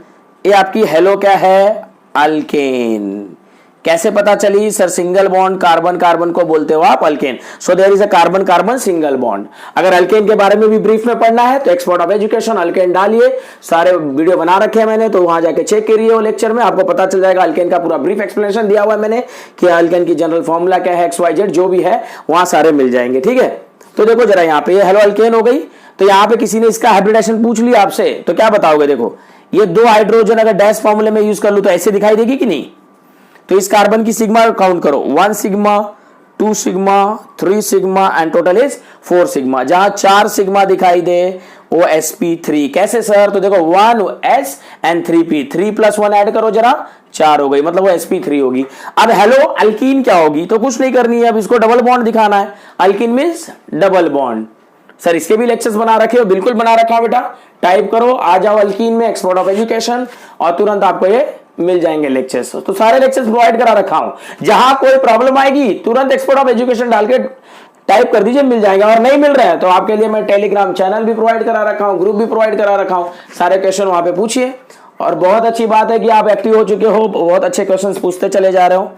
ये आपकी हेलो क्या है? अल्केन। कैसे पता चली sir? Single bond carbon carbon को बोलते हो आप alkane. So there is a carbon carbon single bond. अगर अल्केन के बारे में भी ब्रीफ में पढ़ना है तो एक्सपर्ट ऑफ एजुकेशन अल्केन डालिए, सारे वीडियो बना रखे हैं मैंने, तो वहां जाके चेक करिए वो लेक्चर में, आपको पता चल जाएगा। अल्केन का पूरा ब्रीफ एक्सप्लेनेशन दिया हुआ है मैंने कि अल्केन की जनरल फॉर्मूला क्या है, XYZ जो भी है वहां सारे मिल जाएंगे। ठीक है, तो देखो जरा यहाँ पे ये हेलो अल्केन हो गई। तो यहाँ पे किसी ने इसका हाइब्रिडेशन पूछ लिया आपसे, तो क्या बताओगे? देखो ये 2 हाइड्रोजन अगर डैश फॉर्मूले में यूज कर लूं तो ऐसे दिखाई देगी कि नहीं? तो इस कार्बन की सिग्मा काउंट करो, 1 sigma, 2 sigma, 3 sigma and total is 4 sigma. जहां 4 सिग्मा दिखाई दे वो sp3। कैसे सर? तो देखो 1s एंड 3p, 3 + 1 ऐड करो जरा, 4 हो गई, मतलब वो sp3 होगी। अब हेलो अल्कीन क्या होगी? तो कुछ नहीं करनी है, अब इसको डबल बॉन्ड दिखाना है। Alkyne means double bond. Sir इसके भी लेक्चर्स बना रखे हो? बिल्कुल बना रखा है बेटा, टाइप करो, आ जाओ अल्कीन में, एक्सपर्ट ऑफ एजुकेशन, और तुरंत आपको ये मिल जाएंगे लेक्चर्स। तो सारे लेक्चर्स प्रोवाइड करा रखा हूं। जहां कोई प्रॉब्लम आएगी तुरंत एक्सपर्ट ऑफ एजुकेशन डाल के टाइप कर दीजिए, मिल जाएगा। और नहीं मिल रहा है तो आपके लिए मैं टेलीग्राम चैनल भी प्रोवाइड करा रखा हूं, ग्रुप भी प्रोवाइड करा रखा हूं, सारे क्वेश्चन वहां पे पूछिए। और बहुत अच्छी बात है कि आप एक्टिव हो चुके हो, बहुत अच्छे क्वेश्चन पूछते चले जा रहे हो।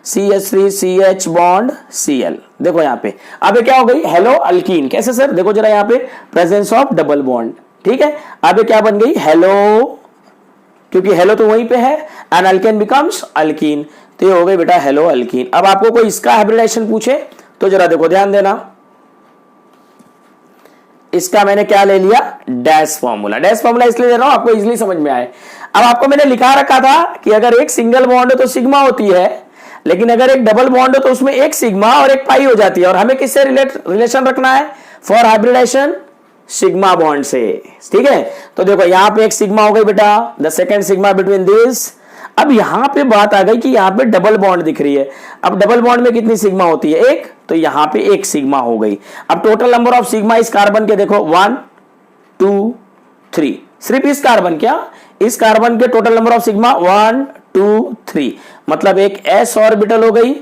CH3CH बॉन्ड Cl, देखो यहाँ पे अब क्या हो गई? Hello alkyne. कैसे सर? देखो जरा यहाँ पे प्रेजेंस ऑफ डबल बॉन्ड। ठीक है, अब क्या बन गई? हेलो, क्योंकि हेलो तो वहीं पे है, एंड अल्केन बिकम्स अल्कीन, तो ये हो गई बेटा हेलो अल्कीन। अब आपको कोई इसका हाइब्रिडेशन पूछे तो जरा देखो, ध्यान देना, इसका मैंने क्या ले लिया? Dash formula. डैश फॉर्मूला इसलिए दे रहा हूं आपको इजीली समझ में आए। अब आपको मैंने लिखा रखा था कि अगर एक सिंगल बॉन्ड हो तो सिग्मा होती है, लेकिन अगर एक डबल बॉन्ड हो तो उसमें एक सिग्मा और एक पाई हो जाती है। और हमें किससे रिलेशन रखना है फॉर हाइब्रिडेशन? सिग्मा बॉन्ड से। ठीक है, तो देखो यहां पे एक सिग्मा हो गई बेटा, the second sigma between this. अब यहां पे बात आ गई कि यहां पे डबल बॉन्ड दिख रही है। अब डबल बॉन्ड में कितनी सिग्मा होती है? एक, तो यहां पे एक सिग्मा हो गई। अब टोटल नंबर ऑफ सिग्मा इस कार्बन के देखो 1 2 3, सिर्फ इस कार्बन, क्या इस कार्बन के टोटल नंबर ऑफ सिग्मा 1 2 3, मतलब एक s ऑर्बिटल हो गई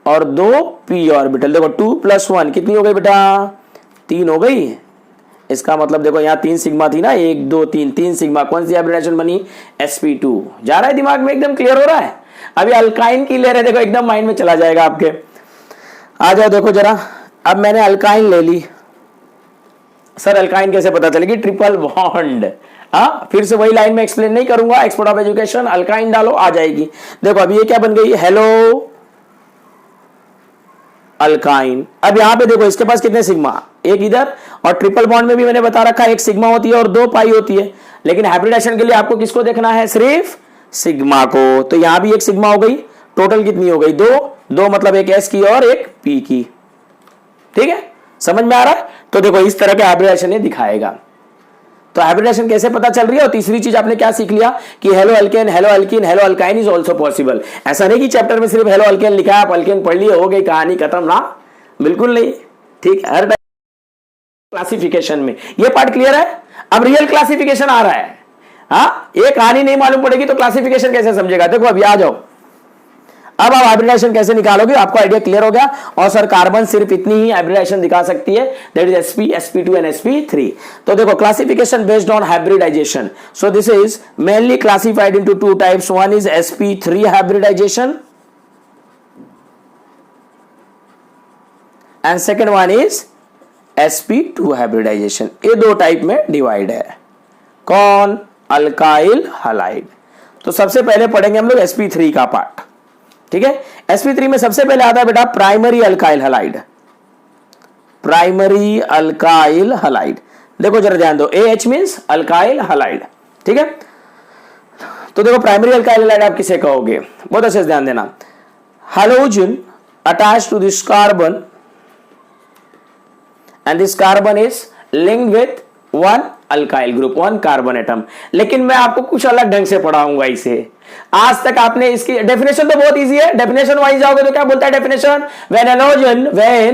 और 2 p ऑर्बिटल। देखो 2 + 1 कितनी हो गई बेटा? 3 हो गई। इसका मतलब देखो यहाँ 3 सिग्मा थी ना, 1 2 3, 3 सिग्मा। कौन सी हाइब्रिडेशन बनी? sp2। जा रहा है दिमाग में? एकदम क्लियर हो रहा है? अभी अल्काइन की ले रहे, देखो एकदम माइंड में चला जाएगा आपके। आ जाओ देखो जरा, अब मैंने अल्काइन ले ली। सर अल्काइन कैसे पता चलेगी? Triple bond. हाँ, फिर से वही लाइन में एक्सप्लेन नहीं करूंगा, एक्सपर्ट ऑफ एजुकेशन अल्काइन डालो आ जाएगी। देखो अभी ये क्या बन गई? Hello alkyne. अब यहां पे देखो इसके पास कितने सिग्मा? एक इधर, और ट्रिपल बॉन्ड में भी मैंने बता रखा है एक सिग्मा होती है और 2 पाई होती है। लेकिन हाइब्रिडेशन के लिए आपको किसको देखना है? सिर्फ सिग्मा को। तो यहां भी एक सिग्मा हो गई, टोटल कितनी हो गई? 2 मतलब एक s की और एक p की। ठीक है, समझ में आ रहा है? तो देखो इस तरह के हाइब्रिडेशन ये दिखाएगा। तो हाइब्रिडेशन कैसे पता चल रही है? और तीसरी चीज आपने क्या सीख लिया कि hello alkane, hello alkyne, hello alkyne is also possible. ऐसा नहीं कि चैप्टर में सिर्फ हेलो अल्केन लिखा है, आप अल्केन पढ़ लिए हो गई कहानी खत्म ना, बिल्कुल नहीं। ठीक, हर क्लासिफिकेशन में ये पार्ट क्लियर है। अब रियल क्लासिफिकेशन आ रहा है। हाँ, ये कहानी नहीं मालूम पड़ेगी तो क्लासिफिकेशन कैसे समझेगा? देखो अभी आ जाओ, अब आप हाइब्रिडेशन कैसे निकालोगे आपको आइडिया क्लियर हो गया। और सर कार्बन सिर्फ इतनी ही हाइब्रिडेशन दिखा सकती है, that is sp sp2 and sp3। तो देखो classification based on hybridization. So this is mainly classified into 2 types. One is sp3 hybridization and second one is sp2 hybridization. ये 2 टाइप में डिवाइड है। कौन? Alkyl halide. तो सबसे पहले पढ़ेंगे हम लोग sp3 का पार्ट। ठीक है, sp3 में सबसे पहले आता है बेटा primary alkyl halide. Primary alkyl halide, देखो जरा ध्यान दो, AH मींस अल्काइल हलाइड। ठीक है, तो देखो प्राइमरी अल्काइल हलाइड आप किसे कहोगे? बहुत अच्छे से ध्यान देना। Hydrogen attached to this carbon and this carbon is linked with one alkyl group, 1 carbon atom. लेकिन मैं आपको कुछ अलग ढंग से पढ़ाऊंगा इसे। आज तक आपने इसकी डेफिनेशन तो बहुत इजी है, डेफिनेशन वाइज जाओगे तो क्या बोलता है definition? when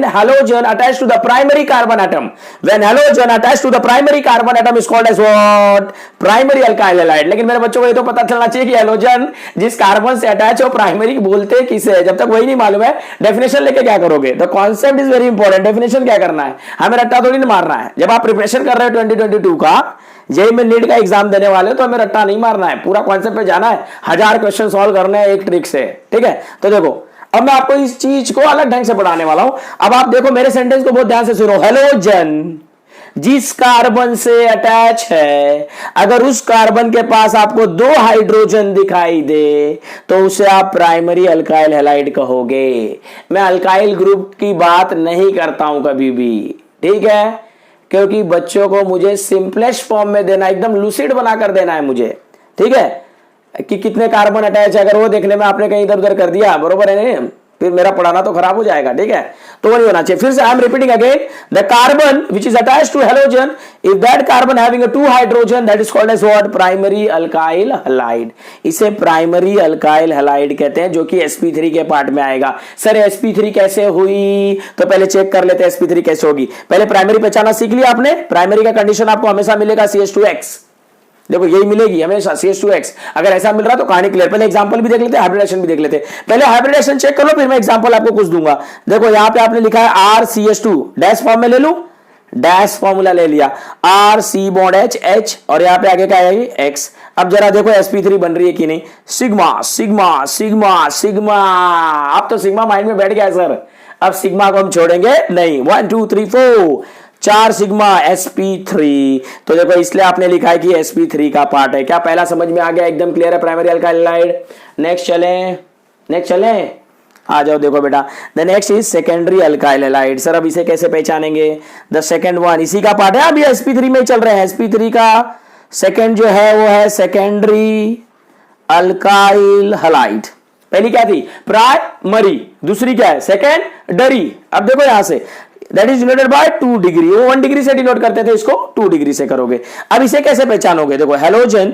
halogen attached to the primary carbon atom, when halogen attached to the primary carbon atom is called as what? Primary alkyl halide. लेकिन मेरे बच्चों को ये तो पता चलना चाहिए कि हैलोजन जिस कार्बन से अटैच हो प्राइमरी बोलते किसे। जब तक वही नहीं मालूम है डेफिनेशन लेके क्या करोगे? तो concept is very important. Definition क्या करना है? हमें रट्टा थोड़ी नहीं मारना है। जब आप प्रिपरेशन कर रहे हो 2022 का, जेई में नीट का एग्जाम देने वाले तो हमें रट्टा नहीं मारना है, पूरा कॉन्सेप्ट पे जाना है, 1000 क्वेश्चन सॉल्व करने हैं एक ट्रिक से, ठीक है। तो देखो अब मैं आपको इस चीज को अलग ढंग से पढ़ाने वाला हूं। अब आप देखो मेरे सेंटेंस को बहुत ध्यान से सुनो। हेलोजन जिस कार्बन से अटैच है, अगर उस कार्बन के पास आपको 2 हाइड्रोजन दिखाई दे तो उसे आप प्राइमरी अल्काइल हैलाइड कहोगे। मैं अल्काइल ग्रुप की बात नहीं करता हूं कभी भी, ठीक है, क्योंकि बच्चों को मुझे सिंपलेस्ट फॉर्म में देना, एकदम लूसिड बनाकर देना है मुझे, ठीक है, कि कितने कार्बन अटैच है, अगर वो देखने में आपने कहीं इधर उधर कर दिया, बरोबर है नहीं, फिर मेरा पढ़ाना तो खराब हो जाएगा, ठीक है। तो वो नहीं होना चाहिए। फिर से I am repeating again, the carbon which is attached to halogen, if that carbon having 2 hydrogen, that is called as what, primary alkyl halide. इसे प्राइमरी अल्काइल हैलाइड कहते हैं, जो कि sp3 के पार्ट में आएगा। सर sp3 कैसे हुई, तो पहले चेक कर लेते हैं sp3 कैसे होगी। पहले प्राइमरी पहचाना सीख लिया आपने। प्राइमरी का कंडीशन आपको हमेशा मिलेगा CH2X, देखो यही मिलेगी हमेशा CH2X। अगर ऐसा मिल रहा तो कहानी क्लियर। पहले एग्जांपल भी देख लेते हैं, हाइब्रिडेशन भी देख लेते हैं। पहले हाइब्रिडेशन चेक कर लो, फिर मैं एग्जांपल आपको कुछ दूंगा। देखो यहां पे आपने लिखा है RCH2, डैश फॉर्म में ले लूं, डैश फॉर्मूला ले लिया, RC बॉन्ड H, और यहां पे आगे क्या आएगी X। अब जरा देखो sp3 बन रही है कि नहीं, सिग्मा सिग्मा सिग्मा सिग्मा। अब तो सिग्मा माइंड में बैठ गया है सर, अब सिग्मा को हम छोड़ेंगे नहीं। 1 2 3 4 4 सिग्मा sp3। तो देखो इसलिए आपने लिखा है कि sp3 का पार्ट है। क्या पहला समझ में आ गया, एकदम क्लियर है, प्राइमरी अल्काइल हैलाइड। नेक्स्ट चलें, आ जाओ। देखो बेटा, the next is secondary alkyl halide. Sir अब इसे कैसे पहचानेंगे, द सेकेंड वन इसी का पार्ट है, अभी sp3 में चल रहे हैं। sp3 का सेकेंड जो है वो है सेकेंडरी अल्काइल हैलाइड। पहली क्या थी, प्राइमरी, दूसरी क्या है, सेकेंडरी। अब देखो यहां say that is denoted by 2 degree, वो 1 डिग्री से डिनोट करते थे, इसको 2 डिग्री से करोगे। अब इसे कैसे पहचानोगे, देखो हेलोजन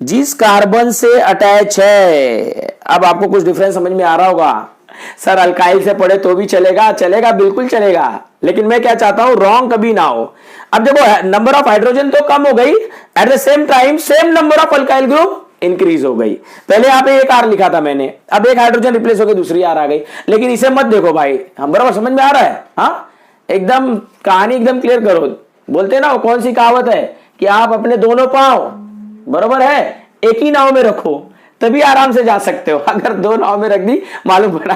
जिस कार्बन से अटैच है। अब आपको कुछ डिफरेंस समझ में आ रहा होगा, सर अल्काइल से पढ़े तो भी चलेगा, चलेगा बिल्कुल चलेगा, लेकिन मैं क्या चाहता हूं रॉन्ग कभी ना हो। अब देखो नंबर ऑफ हाइड्रोजन तो कम हो गई, eight the same time same number of alkyl group increase हो गई। पहले यहां पे एक R लिखा था मैंने, अब एक हाइड्रोजन रिप्लेस हो गई, दूसरी R आ गई। लेकिन इसे मत देखो भाई, हम बराबर समझ में आ रहा है, हाँ एकदम कहानी एकदम क्लियर करो। बोलते ना कौन सी कहावत है कि आप अपने दोनों पांव बरोबर है एक ही नाव में रखो, तभी आराम से जा सकते हो। अगर 2 नाव में रख दी मालूम पड़ा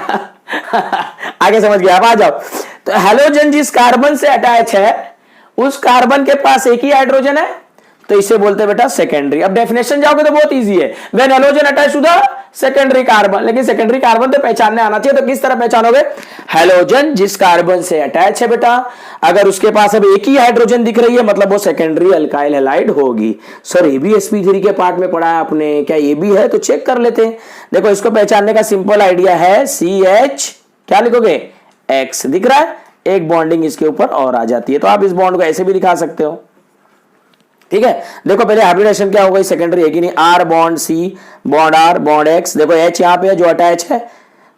आगे समझ गया। अब आ जाओ, तो हेलोजन जिस कार्बन से अटैच है उस कार्बन के पास एक ही हाइड्रोजन है, तो इसे बोलते हैं बेटा सेकेंडरी। अब डेफिनेशन जाओगे तो बहुत इजी है, when halogen attach to the secondary carbon. लेकिन सेकेंडरी कार्बन तो पहचानने आना चाहिए, तो किस तरह पहचानोगे, हेलोजन जिस कार्बन से अटैच है बेटा, अगर उसके पास अब एक ही हाइड्रोजन दिख रही है मतलब वो सेकेंडरी अल्काइल हैलाइड होगी। सर ये भी sp3 के पार्ट में पढ़ा है आपने, क्या ये भी है, तो चेक कर लेते हैं। देखो इसको पहचानने का सिंपल आइडिया है, CH क्या लिखोगे, X दिख रहा है, एक बॉन्डिंग इसके ऊपर और आ जाती है, तो आप इस बॉन्ड को ऐसे भी दिखा सकते हो, ठीक है। देखो पहले हाइब्रिडेशन क्या हो गई, सेकेंडरी है कि नहीं, R bond C bond R bond X। देखो H यहाँ पे है जो अटैच है,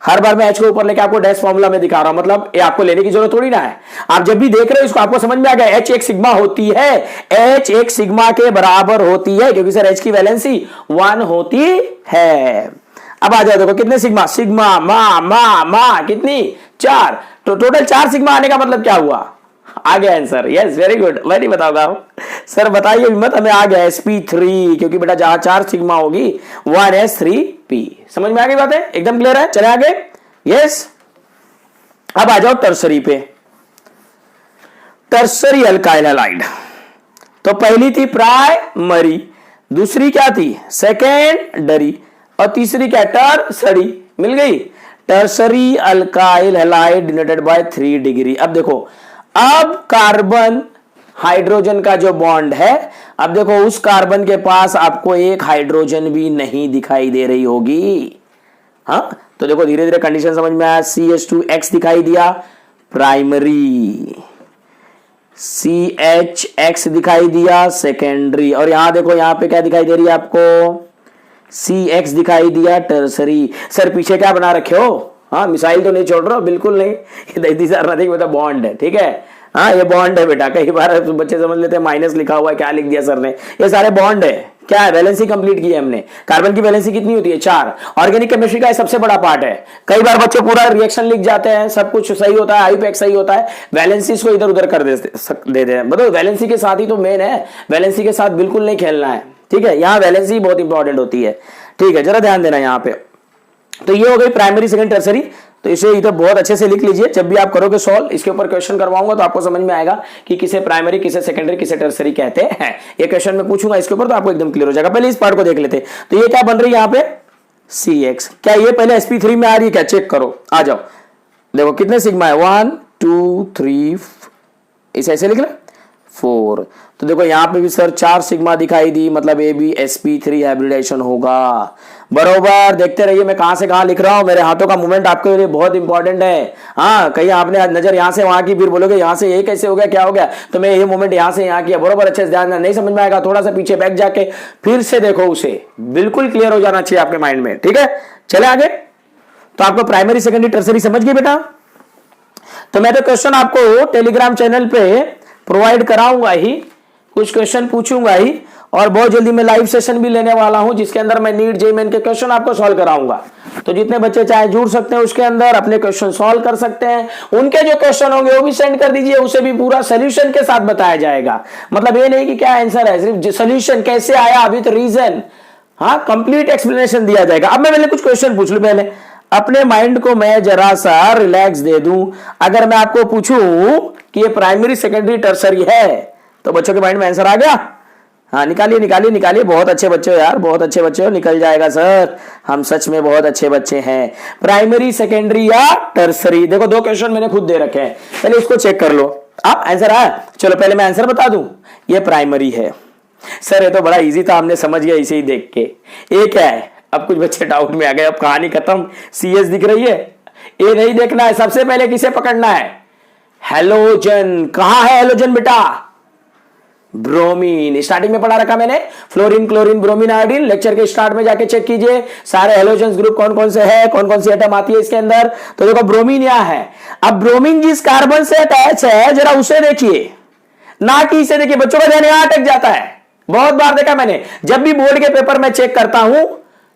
हर बार मैं H को ऊपर लेके आपको डैश फॉर्मूला में दिखा रहा हूं, मतलब ये आपको लेने की जरूरत थोड़ी ना है। आप जब भी देख रहे हो इसको आपको समझ में आ गया, H एक सिग्मा होती है, H एक सिग्मा के बराबर होती है, क्योंकि सर H की वैलेंसी 1 होती है। अब आ जाओ, देखो कितने सिग्मा, सिग्मा मा कितनी 4, तो टोटल 4 सिग्मा आने का मतलब क्या हुआ, आ गया आंसर। यस वेरी गुड, मैं नहीं बताऊंगा सर, बताइए मत, हमें आ गया sp3, क्योंकि बेटा जहां 4 सिग्मा होगी 1s3p। समझ में आ गई बात है, एकदम क्लियर है, चले आगे। यस अब आ जाओ टर्सरी पे, टर्सरी अल्काइल हैलाइड। तो पहली थी प्राइमरी, दूसरी क्या थी सेकेंडरी, और तीसरी क्या टर्सरी, मिल गई। Tertiary alkyl halide denoted by 3 degree. अब देखो, अब कार्बन हाइड्रोजन का जो बॉन्ड है, अब देखो उस कार्बन के पास आपको एक हाइड्रोजन भी नहीं दिखाई दे रही होगी, हाँ तो देखो धीरे धीरे कंडीशन समझ में आया। CH2X दिखाई दिया प्राइमरी, CHX दिखाई दिया सेकेंडरी, और यहां देखो यहां पे क्या दिखाई दे रही है आपको, CX दिखाई दिया टर्सरी। सर पीछे क्या बना रखे हो, हाँ मिसाइल तो नहीं छोड़ रहे हो, बिल्कुल नहीं, these are nothing with a bond है, ठीक है। हाँ ये बॉन्ड है बेटा, कई बार बच्चे समझ लेते हैं माइनस लिखा हुआ है, क्या लिख दिया सर ने, ये सारे बॉन्ड है। क्या है, वैलेंसी कंप्लीट की है हमने। कार्बन की वैलेंसी कितनी होती है, 4। ऑर्गेनिक केमिस्ट्री का सबसे बड़ा पार्ट है। कई बार बच्चे पूरा रिएक्शन लिख जाते हैं, सब कुछ सही होता है, आईपैक सही होता है, वैलेंसी को इधर उधर कर देते हैं। बताओ वैलेंसी के साथ ही तो मेन है, वैलेंसी के साथ बिल्कुल नहीं खेलना है, ठीक है। यहाँ वैलेंसी बहुत इंपॉर्टेंट होती है, ठीक है, जरा ध्यान देना यहाँ पे। तो ये हो गई प्राइमरी, सेकंड, टर्सरी। तो इसे इधर बहुत अच्छे से लिख लीजिए, जब भी आप करोगे सॉल्व, इसके ऊपर क्वेश्चन करवाऊंगा तो आपको समझ में आएगा कि किसे प्राइमरी, किसे सेकेंडरी, किसे टर्सरी कहते हैं। ये क्वेश्चन में पूछूंगा इसके ऊपर तो आपको एकदम क्लियर हो जाएगा। पहले इस पार्ट को देख लेते। तो ये क्या बन रही है यहाँ पे, CX। क्या ये पहले sp3 में आ रही है क्या, चेक करो, आ जाओ। देखो कितने सिग्मा है, 1 2 3, इसे ऐसे लिख ले 4। तो देखो यहाँ पे भी सर 4 सिग्मा दिखाई दी, मतलब ये भी sp3 हाइब्रिडाइजेशन होगा। बरोबर, देखते रहिए मैं कहां से कहां लिख रहा हूं, मेरे हाथों का मूवमेंट आपके लिए बहुत इंपॉर्टेंट है। हाँ, कहीं आपने नजर यहां से वहां की, फिर बोलोगे यहां से ये कैसे हो गया, क्या हो गया, तो मैं ये मूवमेंट यहां से यहां किया। बरोबर, अच्छे से ध्यान, नहीं समझ में आएगा थोड़ा सा पीछे बैक जाके फिर से देखो उसे, बिल्कुल क्लियर हो जाना चाहिए आपके माइंड में, ठीक है। चले आगे। तो आपको प्राइमरी, सेकेंडरी, टर्सरी समझ गए बेटा। तो मैं तो क्वेश्चन आपको टेलीग्राम चैनल पे प्रोवाइड कराऊंगा ही, कुछ क्वेश्चन पूछूंगा ही, और बहुत जल्दी मैं लाइव सेशन भी लेने वाला हूं जिसके अंदर मैं नीट जेईई मेन के क्वेश्चन आपको सॉल्व कराऊंगा। तो जितने बच्चे चाहे जुड़ सकते हैं उसके अंदर, अपने क्वेश्चन सॉल्व कर सकते हैं। उनके जो क्वेश्चन होंगे वो भी सेंड कर दीजिए, उसे भी पूरा सोल्यूशन के साथ बताया जाएगा। मतलब ये नहीं कि क्या आंसर है, सिर्फ सोल्यूशन कैसे आया विद रीजन, हाँ, कंप्लीट एक्सप्लेनेशन दिया जाएगा। अब मैं पहले कुछ क्वेश्चन पूछ लूं, पहले अपने माइंड को मैं जरा सा रिलैक्स दे दूं। अगर मैं आपको पूछूं कि ये प्राइमरी, सेकेंडरी, टर्सरी है, तो बच्चों के माइंड में आंसर आ गया। हाँ, निकालिए निकालिए निकालिए, बहुत अच्छे बच्चे हो यार, बहुत अच्छे बच्चे हो, निकल जाएगा सर, हम सच में बहुत अच्छे बच्चे हैं। प्राइमरी, सेकेंडरी या टर्सरी, देखो 2 क्वेश्चन मैंने खुद दे रखे हैं, पहले इसको चेक कर लो। आप आंसर आया, चलो पहले मैं आंसर बता दूं। ये प्राइमरी है सर, ये तो बड़ा इजी था, हमने समझ गया इसे ही देख के। ये क्या है, अब कुछ बच्चे डाउट में आ गए, अब कहानी खत्म। CS दिख रही है, ये नहीं देखना है, सबसे पहले किसे पकड़ना है, हेलोजन। कहां है हेलोजन बेटा, ब्रोमीन। स्टार्टिंग में पढ़ा रखा मैंने, fluorine, chlorine, bromine, iodine. Lecture के स्टार्ट में जाके चेक कीजिए सारे हेलोजन ग्रुप कौन कौन से है, कौन कौन सी एटम आती है इसके अंदर। तो देखो ब्रोमीन यहां है। अब ब्रोमीन जिस कार्बन से अटैच है जरा उसे देखिए, ना कि इसे देखिए। बच्चों का ध्यान यहां अटक जाता है, बहुत बार देखा मैंने, जब भी बोर्ड के पेपर में चेक करता हूं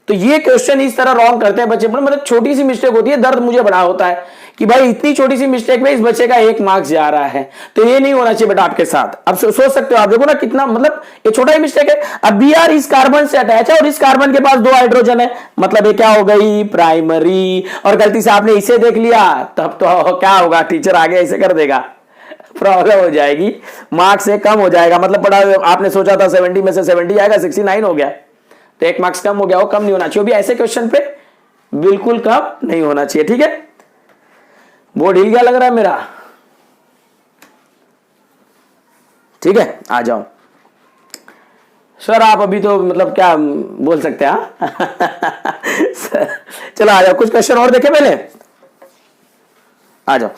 तो ये क्वेश्चन इस तरह रॉन्ग करते हैं बच्चे। मतलब छोटी सी मिस्टेक होती है, दर्द मुझे बड़ा होता है कि भाई इतनी छोटी सी मिस्टेक में इस बच्चे का 1 मार्क्स जा रहा है। तो ये नहीं होना चाहिए बेटा आपके साथ। अब सोच सकते हो आप, देखो ना कितना, मतलब ये छोटा ही मिस्टेक है। अब Br इस कार्बन से अटैच है और इस कार्बन के पास 2 हाइड्रोजन है, मतलब ये क्या हो गई, प्राइमरी। और गलती से आपने इसे देख लिया, तब तो क्या होगा, टीचर आगे ऐसे कर देगा, प्रॉब्लम हो जाएगी, मार्क्स से कम हो जाएगा। मतलब पढ़ा आपने सोचा था 70 में से 70 आएगा, 69 हो गया, तो 1 मार्क्स कम हो गया। वो कम नहीं होना चाहिए, भी ऐसे क्वेश्चन पे बिल्कुल कम नहीं होना चाहिए, ठीक है। बोर्ड हिल गया लग रहा है मेरा, ठीक है, आ जाओ सर। आप अभी तो मतलब क्या बोल सकते हैं, हाँ चलो आ जाओ, कुछ क्वेश्चन और देखे पहले, आ जाओ।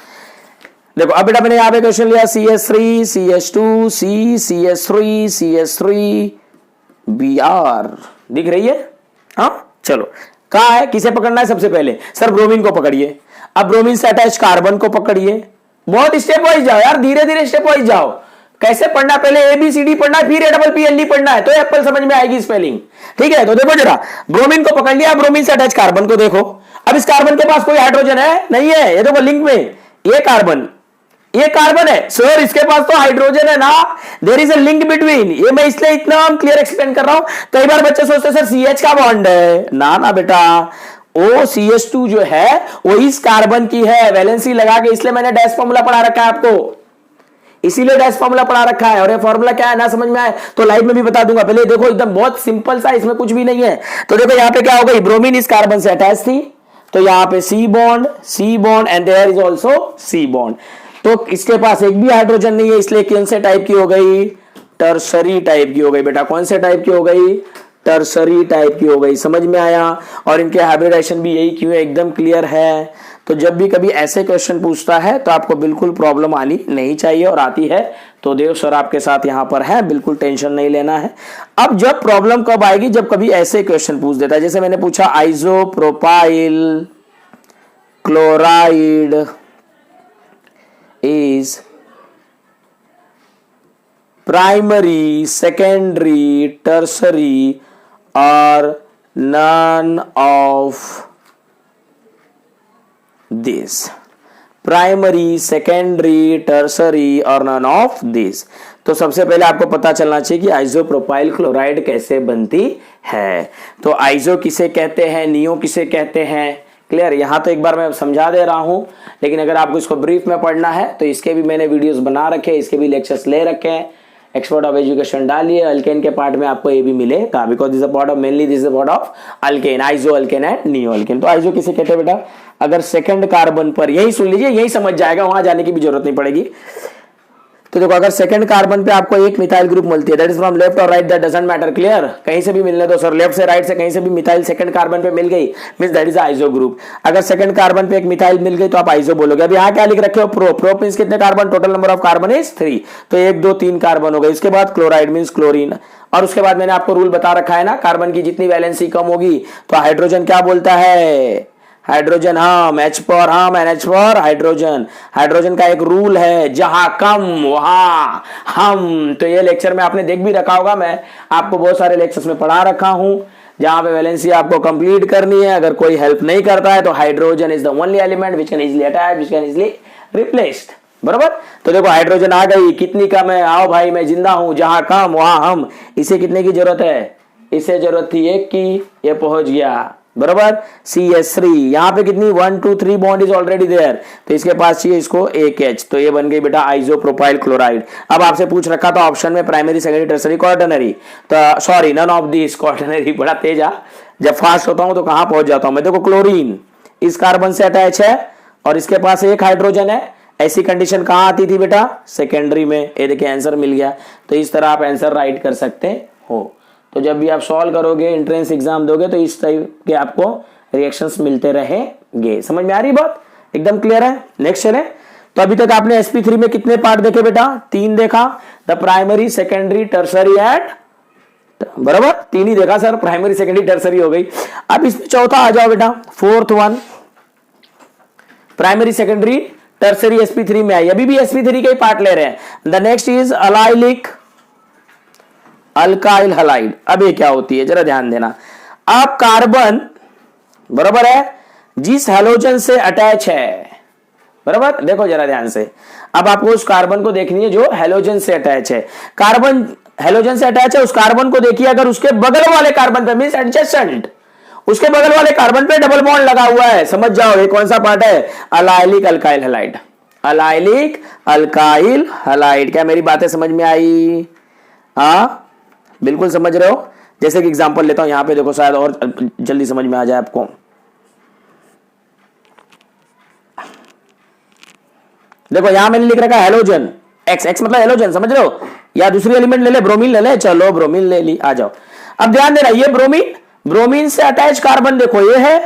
देखो अब बेटा मैंने यहां पे क्वेश्चन लिया, CH3 CH2 CH3 CH3 Br, दिख रही है, हाँ। चलो कहा है, किसे पकड़ना है सबसे पहले, सर ब्रोमीन को पकड़िए। अब ब्रोमीन से अटैच कार्बन को पकड़िए। बहुत स्टेप वाइज जाओ यार, धीरे धीरे स्टेप वाइज जाओ। कैसे पढ़ना, पहले ABCD पढ़ना है, फिर APPLE पढ़ना है, तो एप्पल समझ में आएगी स्पेलिंग, ठीक है। तो देखो जरा, ब्रोमीन को पकड़ लिया, ब्रोमीन से अटैच कार्बन को देखो। अब इस कार्बन के पास कोई हाइड्रोजन है नहीं है, ये देखो लिंक में, ये कार्बन है सर, इसके पास तो हाइड्रोजन है ना, there is a link between. ये मैं इसलिए इतना क्लियर एक्सप्लेन कर रहा हूं। कई बार बच्चे सोचते हैं सर CH का बॉन्ड है, ना ना बेटा, OCH2 जो है वो इस कार्बन की है, वैलेंसी लगा के, इसलिए मैंने डैश फॉर्मूला पढ़ा रखा है आपको, इसीलिए डैश फॉर्मूला पढ़ा रखा है। और ये फॉर्मूला क्या है ना समझ में आए तो लाइव में भी बता दूंगा, पहले देखो एकदम बहुत सिंपल सा, इसमें कुछ भी नहीं है। तो देखो यहाँ पे क्या हो गई, ब्रोमीन इस कार्बन से अटैच थी, तो यहाँ पे C bond and there is also C bond. तो इसके पास एक भी हाइड्रोजन नहीं है, इसलिए कौन से टाइप की हो गई, टर्सरी टाइप की हो गई बेटा। कौन से टाइप की हो गई, टर्सरी टाइप की हो गई, समझ में आया। और इनके हाइब्रिडाइजेशन भी यही क्यों है, एकदम क्लियर है। तो जब भी कभी ऐसे क्वेश्चन पूछता है तो आपको बिल्कुल प्रॉब्लम आनी नहीं चाहिए, और आती है तो देव सर आपके साथ यहाँ पर है, बिल्कुल टेंशन नहीं लेना है। अब जब प्रॉब्लम कब आएगी, जब कभी ऐसे क्वेश्चन पूछ देता है, जैसे मैंने पूछा isopropyl chloride is primary, secondary, tertiary और none of this. Primary, secondary, tertiary और नन ऑफ दिस। तो सबसे पहले आपको पता चलना चाहिए कि आइसोप्रोपाइल क्लोराइड कैसे बनती है। तो आइसो किसे कहते हैं, नियो किसे कहते हैं, क्लियर। यहां तो एक बार मैं समझा दे रहा हूं, लेकिन अगर आपको इसको ब्रीफ में पढ़ना है तो इसके भी मैंने वीडियोस बना रखे हैं, इसके भी लेक्चर्स ले रखे हैं। एक्सपर्ट ऑफ एजुकेशन डालिए, अल्केन के पार्ट में आपको ये भी मिलेगा, because this is part of mainly this is part of alkane, iso alkane and neo alkane. तो आइसो किसे कहते हैं बेटा, अगर सेकंड कार्बन पर, यही सुन लीजिए, यही समझ जाएगा, वहां जाने की भी जरूरत नहीं पड़ेगी। तो देखो, अगर सेकंड कार्बन पे आपको एक मिथाइल ग्रुप मिलती है, दैट इज फ्रॉम लेफ्ट और right, that doesn't matter, clear. कहीं से भी मिलने दो सर, लेफ्ट से राइट से कहीं से भी मिथाइल सेकंड कार्बन पे मिल गई, means that is iso group. अगर सेकंड कार्बन पे एक मिथाइल मिल गई तो आप आइसो बोलोगे। अब यहाँ क्या लिख रखे हो, प्रो। प्रो मींस कितने carbon, total number of carbon is 3, तो 1 2 3 कार्बन हो गए। इसके बाद क्लोराइड मींस क्लोरीन, और उसके बाद मैंने आपको रूल बता रखा है ना, कार्बन की जितनी वैलेंसी कम होगी तो हाइड्रोजन क्या बोलता है, हाइड्रोजन हम, H फॉर हम and H for hydrogen. Hydrogen का एक रूल है, जहां कम वहां हम। तो ये लेक्चर में आपने देख भी रखा होगा, मैं आपको बहुत सारे लेक्चर्स में पढ़ा रखा हूं, जहां पे वैलेंसी आपको कंप्लीट करनी है। अगर कोई हेल्प नहीं करता है तो hydrogen is the only element which can easily attach, which can easily replaced, बराबर। तो देखो हाइड्रोजन आ गई, कितनी कम है, आओ भाई मैं जिंदा हूं, जहां कम वहां हम। इसे कितने की जरूरत है, इसे जरूरत थी 1 की, ये पहुंच गया, बराबर। CH3 यहां पे कितनी 1 2 3 बॉन्ड इज ऑलरेडी देयर, तो इसके पास चाहिए इसको 1 H, तो ये बन गई बेटा आइसोप्रोपाइल क्लोराइड। अब आपसे पूछ रखा था ऑप्शन में प्राइमरी, सेकेंडरी, टर्सरी, क्वार्टरनरी, तो sorry none of this quaternary. बड़ा तेज आ, जब फास्ट होता हूं तो कहां पहुंच जाता हूं मैं। देखो क्लोरीन इस कार्बन से अटैच है और इसके पास एक हाइड्रोजन है, ऐसी कंडीशन कहां आती थी बेटा, सेकेंडरी में। ये देखिए आंसर मिल गया। तो इस तरह आप आंसर राइट कर सकते हो। तो जब भी आप सॉल्व करोगे, एंट्रेंस एग्जाम दोगे, तो इस टाइप के आपको रिएक्शंस मिलते रहेंगे। समझ में आ रही बात, एकदम क्लियर है। नेक्स्ट चले। तो अभी तक आपने sp3 में कितने पार्ट देखे बेटा, 3 देखा, the primary, secondary, tertiary and, बराबर 3 ही देखा सर, प्राइमरी, सेकेंडरी, टर्सरी हो गई। अब इसमें चौथा आ जाओ बेटा, fourth one, primary, secondary, tertiary sp3 में आई। अभी भी sp3 के ही पार्ट ले रहे हैं। The next is allylic alkyl halide. अब ये क्या होती है, जरा ध्यान देना। अब कार्बन, बराबर है, जिस हैलोजन से अटैच है, बराबर, देखो जरा ध्यान से। अब आपको उस कार्बन को देखनी है जो हैलोजन से अटैच है। कार्बन हैलोजन से अटैच है, उस कार्बन को देखिए, अगर उसके बगल वाले कार्बन पे, मींस एडजेसेंट, उसके बगल वाले कार्बन पे डबल बॉन्ड लगा हुआ है, समझ जाओ ये कौन सा पार्ट है, allylic alkyl halide. Allylic alkyl halide. क्या मेरी बातें समझ में आई, हाँ बिल्कुल समझ रहे हो। जैसे कि एग्जांपल लेता हूं, यहां पे देखो, शायद और जल्दी समझ में आ जाए आपको। देखो यहां मैंने लिख रखा है हेलोजन, एक्स, एक्स मतलब हेलोजन, समझ रहे हो। या दूसरी एलिमेंट ले ले, ब्रोमीन ले ले, चलो ब्रोमीन ले ली, आ जाओ। अब ध्यान देना, ये ब्रोमीन, ब्रोमीन से अटैच कार्बन देखो ये है।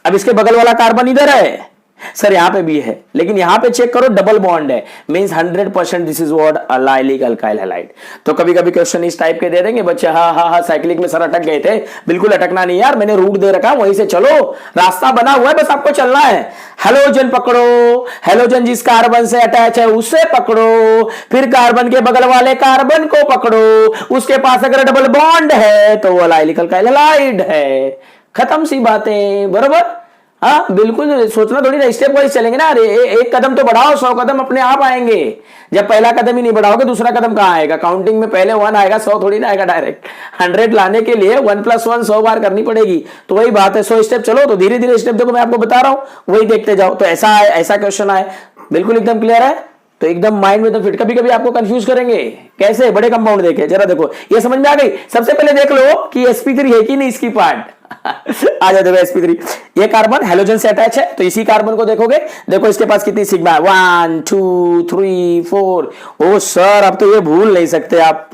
अब इसके बगल वाला कार्बन इधर है, सर यहां पे भी है, लेकिन यहां पे चेक करो डबल बॉन्ड है, means 100% this is what, allylic alkyl halide. तो कभी कभी क्वेश्चन इस टाइप के दे देंगे बच्चे, हाँ हाँ हाँ साइक्लिक में सर अटक गए थे, बिल्कुल अटकना नहीं यार, मैंने रूट दे रखा, वहीं से चलो, रास्ता बना हुआ है, बस आपको चलना है। हेलोजन पकड़ो, हेलोजन जिस कार्बन से अटैच है उससे पकड़ो, फिर कार्बन के बगल वाले कार्बन को पकड़ो, उसके पास अगर डबल बॉन्ड है तो वो अलाइलिक अल्काइल हैलाइड है। खत्म सी बातें, बरोबर। हाँ बिल्कुल, सोचना थोड़ी ना, स्टेप वाइज चलेंगे ना। अरे एक कदम तो बढ़ाओ, 100 कदम अपने आप आएंगे। जब पहला कदम ही नहीं बढ़ाओगे दूसरा कदम कहां आएगा। काउंटिंग में पहले 1 आएगा, 100 थोड़ी ना आएगा डायरेक्ट। 100 लाने के लिए 1 + 1 100 बार करनी पड़ेगी। तो वही बात है, 100 स्टेप चलो, तो धीरे धीरे स्टेप देखो, मैं आपको बता रहा हूं, वही देखते जाओ। तो ऐसा क्वेश्चन आए, बिल्कुल एकदम क्लियर है, तो एकदम माइंड में तो फिट। कभी कभी आपको कंफ्यूज करेंगे, कैसे, बड़े कंपाउंड देखे, जरा देखो, ये समझ में आ गई। सबसे पहले देख लो कि sp3 है कि नहीं इसकी पार्ट। आ जाओ, देखो sp3, ये कार्बन हेलोजन से अटैच है, तो इसी कार्बन को देखोगे, देखो इसके पास कितनी सिग्मा है, 1 2 3 4। ओ सर अब तो ये भूल नहीं सकते आप,